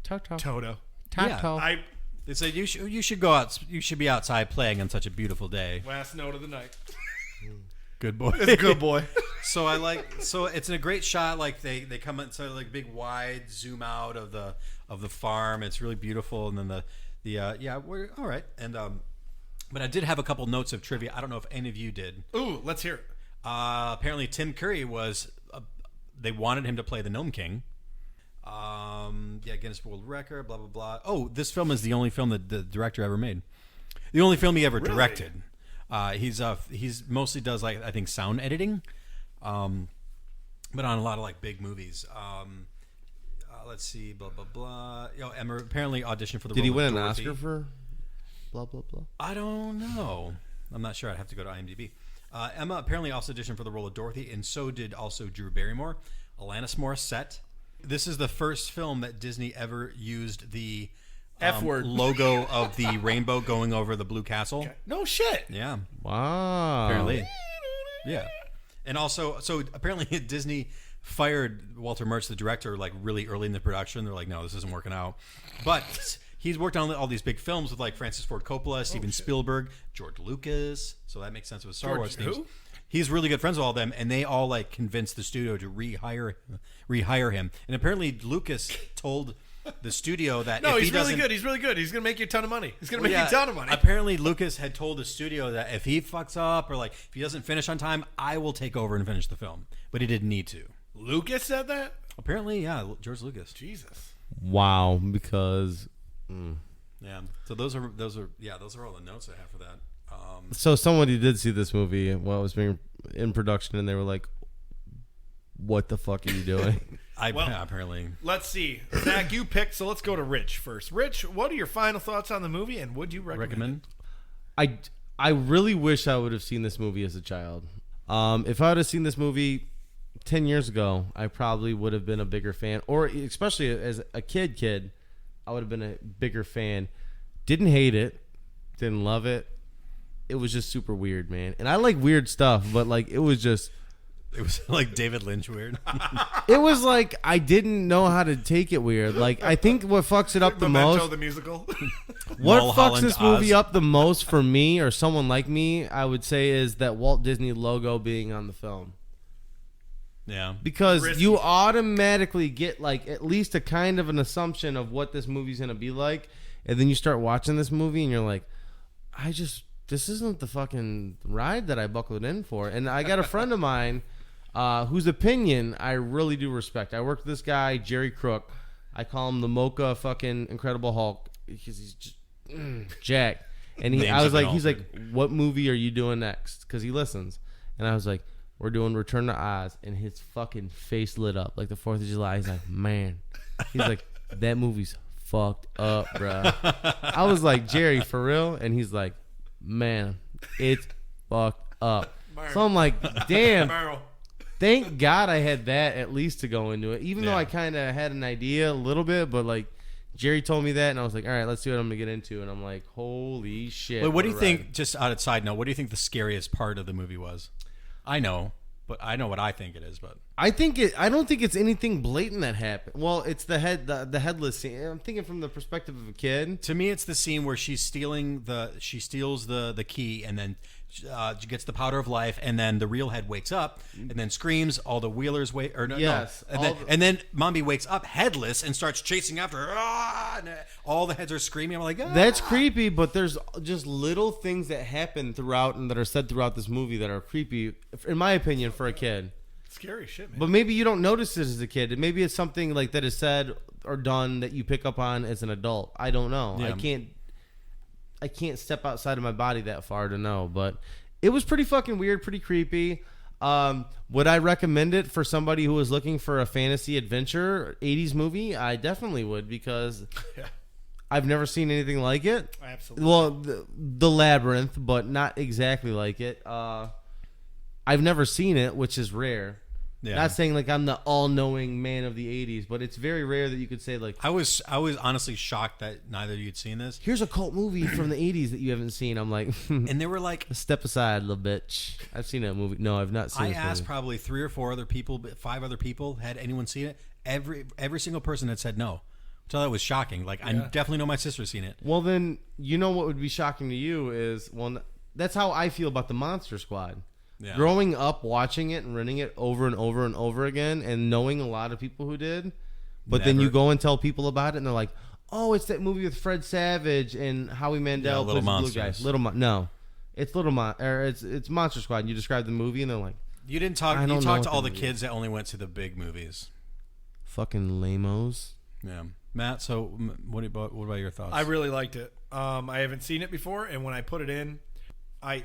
Toto. Toto. Toto. They said you should go out. You should be outside playing on such a beautiful day. Last note of the night. Good boy. Good boy. So it's in a great shot. Like they come in sort of like big wide zoom out of the farm. It's really beautiful. And then we're all right. And but I did have a couple notes of trivia. I don't know if any of you did. Ooh, let's hear it. Apparently Tim Curry was. They wanted him to play the Nome King. Guinness World Record, blah, blah, blah. Oh, this film is the only film that the director ever made. The only film he ever directed. He's mostly does, like, I think, sound editing, but on a lot of, like, big movies. Let's see, blah, blah, blah. Emma apparently auditioned for the role of Dorothy. Did he win an Oscar for blah, blah, blah? I don't know. I'm not sure. I'd have to go to IMDb. Emma apparently also auditioned for the role of Dorothy, and so did also Drew Barrymore, Alanis Morissette. This is the first film that Disney ever used the F-word logo of the rainbow going over the blue castle. Okay. No shit. Yeah. Wow. Apparently. Yeah. And also, so apparently Disney fired Walter Murch, the director, like really early in the production. They're like, no, this isn't working out. But he's worked on all these big films with like Francis Ford Coppola, Steven Spielberg, George Lucas. So that makes sense with Star Wars themes. Who? He's really good friends with all of them, and they all like convinced the studio to rehire him. And apparently Lucas told the studio that no, if he's really good. He's really good. He's gonna make you a ton of money. He's gonna make you a ton of money. Apparently Lucas had told the studio that if he fucks up or like if he doesn't finish on time, I will take over and finish the film. But he didn't need to. Lucas said that? Apparently, yeah, George Lucas. Jesus. Wow, because yeah. So those are all the notes I have for that. So somebody did see this movie while it was being in production, and they were like, "What the fuck are you doing?" Apparently. Let's see. Zach, you picked, so let's go to Rich first. Rich, what are your final thoughts on the movie, and would you recommend? I really wish I would have seen this movie as a child. If I would have seen this movie 10 years ago, I probably would have been a bigger fan. Or especially as a kid, I would have been a bigger fan. Didn't hate it. Didn't love it. It was just super weird, man. And I like weird stuff, but like it was like David Lynch weird. It was like I didn't know how to take it weird. Like I think what fucks it up the most. The musical. What fucks this movie up the most for me or someone like me, I would say, is that Walt Disney logo being on the film. Yeah. Because you automatically get like at least a kind of an assumption of what this movie's gonna be like, and then you start watching this movie and you're like, this isn't the fucking ride that I buckled in for. And I got a friend of mine whose opinion I really do respect. I worked with this guy, Jerry Crook. I call him the Mocha fucking Incredible Hulk because he's just Jack. And he's like, what movie are you doing next? Because he listens. And I was like, we're doing Return to Oz. And his fucking face lit up like the 4th of July. He's like, man. He's like, that movie's fucked up, bro. I was like, Jerry, for real? And he's like, man, it's fucked up. So I'm like, damn. Thank God I had that at least to go into it. Even though I kind of had an idea a little bit, but like Jerry told me that, and I was like, all right, let's see what I'm going to get into. And I'm like, holy shit. Wait, what do you think, just on a side note, what do you think the scariest part of the movie was? I know, but I know what I think it is, but I don't think it's anything blatant that happened. Well, it's the headless scene. I'm thinking from the perspective of a kid. To me, it's the scene where she steals the key and then gets the powder of life, and then the real head wakes up and then screams. All the Wheelers wait, or and then Mombi wakes up headless and starts chasing after her. And all the heads are screaming. I'm like, that's creepy. But there's just little things that happen throughout and that are said throughout this movie that are creepy, in my opinion, for a kid. Scary shit, man. But maybe you don't notice it as a kid. Maybe it's something like that is said or done that you pick up on as an adult. I don't know. Yeah. I can't step outside of my body that far to know. But it was pretty fucking weird, pretty creepy. Would I recommend it for somebody who was looking for a fantasy adventure 80s movie? I definitely would, because I've never seen anything like it. Absolutely. Well, the Labyrinth, but not exactly like it. I've never seen it, which is rare. Yeah. Not saying like I'm the all-knowing man of the 80s, but it's very rare that you could say like... I was honestly shocked that neither of you had seen this. Here's a cult movie from the 80s that you haven't seen. I'm like... and they were like... Step aside, little bitch. I've seen that movie. No, I've not seen it. I asked probably 3 or 4 other people, 5 other people, had anyone seen it? Every single person had said no. Which I thought was shocking. Like, I definitely know my sister's seen it. Well, then, you know what would be shocking to you is... Well, that's how I feel about the Monster Squad. Yeah. Growing up, watching it and renting it over and over and over again, and knowing a lot of people who did, but then you go and tell people about it, and they're like, "Oh, it's that movie with Fred Savage and Howie Mandel plays the blue guy." No, it's it's Monster Squad. And you describe the movie, and they're like, "You didn't talk. You talked to all the kids that only went to the big movies." Fucking lamos. Yeah. Matt, so what about your thoughts? I really liked it. I haven't seen it before, and when I put it in, I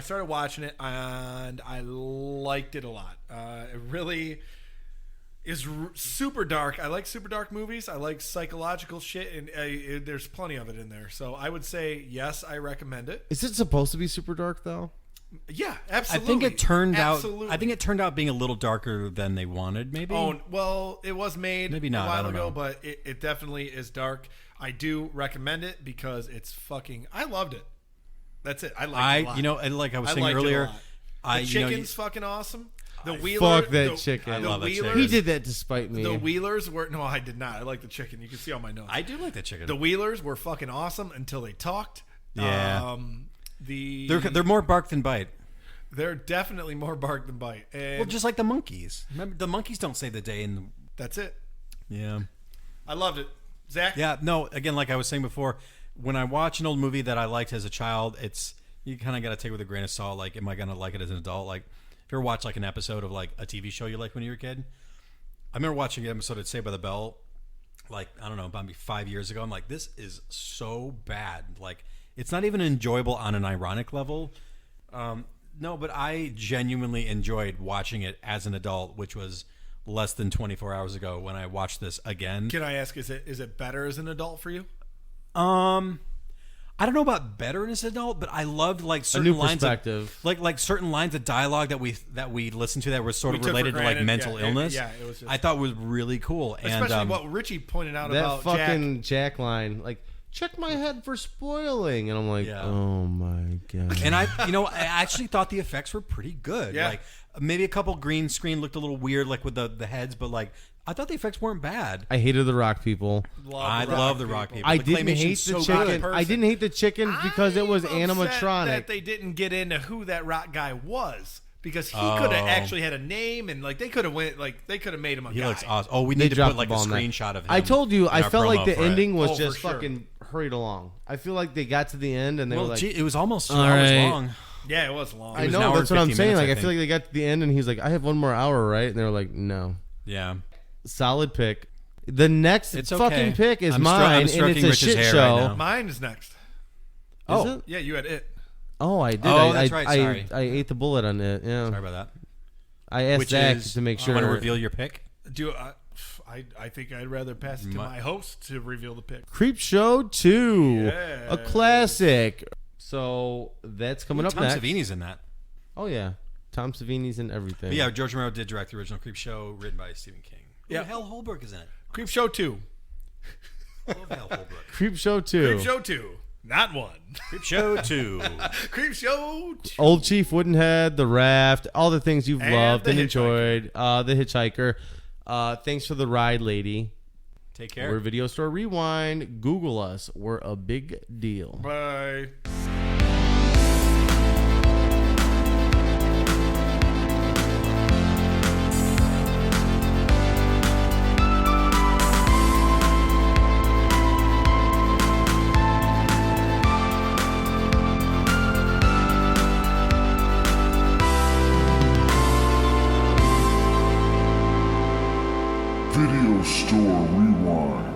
started watching it, and I liked it a lot. It really is super dark. I like super dark movies. I like psychological shit, and there's plenty of it in there. So I would say yes, I recommend it. Is it supposed to be super dark though? Yeah, absolutely. I think it turned Absolutely. out. I think it turned out being a little darker than they wanted. Maybe. Oh well, it was made Maybe not, a I while don't ago, know. but it definitely is dark. I do recommend it because it's fucking. I loved it. That's it. I liked it a lot. You know, and like I was saying liked it a earlier, lot. The chicken's fucking awesome. The Wheeler, Fuck that chicken. I love that chicken. He did that to spite me. The Wheelers were no, I did not. I like the chicken. You can see on my nose. I do like that chicken. The Wheelers were fucking awesome until they talked. Yeah. They're more bark than bite. They're definitely more bark than bite. And Well, just like the monkeys. Remember, the monkeys don't save the day. that's it. Yeah. I loved it. Zach? Yeah. No. Again, like I was saying before, when I watch an old movie that I liked as a child, you kind of got to take it with a grain of salt. Like, am I gonna like it as an adult? Like, if you ever watch like an episode of like a TV show you liked when you were a kid, I remember watching an episode of Saved by the Bell, like I don't know, about maybe 5 years ago. I'm like, this is so bad. Like, it's not even enjoyable on an ironic level. No, but I genuinely enjoyed watching it as an adult, which was less than 24 hours ago when I watched this again. Can I ask, is it better as an adult for you? I don't know about better as an adult, but I loved like certain new lines perspective. like certain lines of dialogue that we listened to that were sort of We took for related to like granted. mental Yeah, illness. it was just- I thought was really cool. Especially and what Richie pointed out that about fucking Jack line, like, check my head for spoiling, and I'm like, Yeah. oh my god. And I actually thought the effects were pretty good. Yeah. Like maybe a couple green screen looked a little weird, like with the heads, but like I thought the effects weren't bad. I hated the Rock people. I love the Rock people. I The didn't hate claymation's the so good. chicken. I didn't hate the chicken because it was I'm upset animatronic. that they didn't get into who that rock guy was, because he Oh. could have actually had a name, and like they could have made him a He guy. looks awesome. Oh, we They need to dropped put like the a ball on that. screenshot of him. I told you, in I our felt like promo the for it. ending was Oh, for just sure. fucking hurried along. I feel like they got to the end and they Well, were like, it was almost 2 All hours right. long. Yeah, it was long. I was an know, hour that's and what I'm 15 saying. minutes, Like, I I feel like think. they got to the end and he's like, I have one more hour, right? And they were like, no. Yeah. Solid pick. The next It's fucking okay. pick is I'm mine, and stroking it's a Rich's shit hair show. right now. Mine is next. Is it? Yeah, you had it. Oh, I did. Oh, that's right. I, Sorry. I ate the bullet on it. Yeah. Sorry about that. I asked Which Zach is to make sure. Want to reveal your pick? I think I'd rather pass it to my host to reveal the pick. Creep Show 2, Yeah. a classic. So that's coming up Tom next. Savini's in that. Oh yeah, Tom Savini's in everything. But yeah, George Romero did direct the original Creep Show, written by Stephen King. Yeah. Yeah, Hal Holbrook is in it. Creep Show 2. I love Hal Holbrook. Creep Show 2. Creep Show 2. Not 1. Creep Show 2. Creep Show 2. Old Chief Woodenhead, The Raft, all the things you've And loved The and Hitchhiker. enjoyed. The Hitchhiker. Thanks for the ride, lady. Take care. We're Video Store Rewind. Google us. We're a big deal. Bye. Video Store Rewind.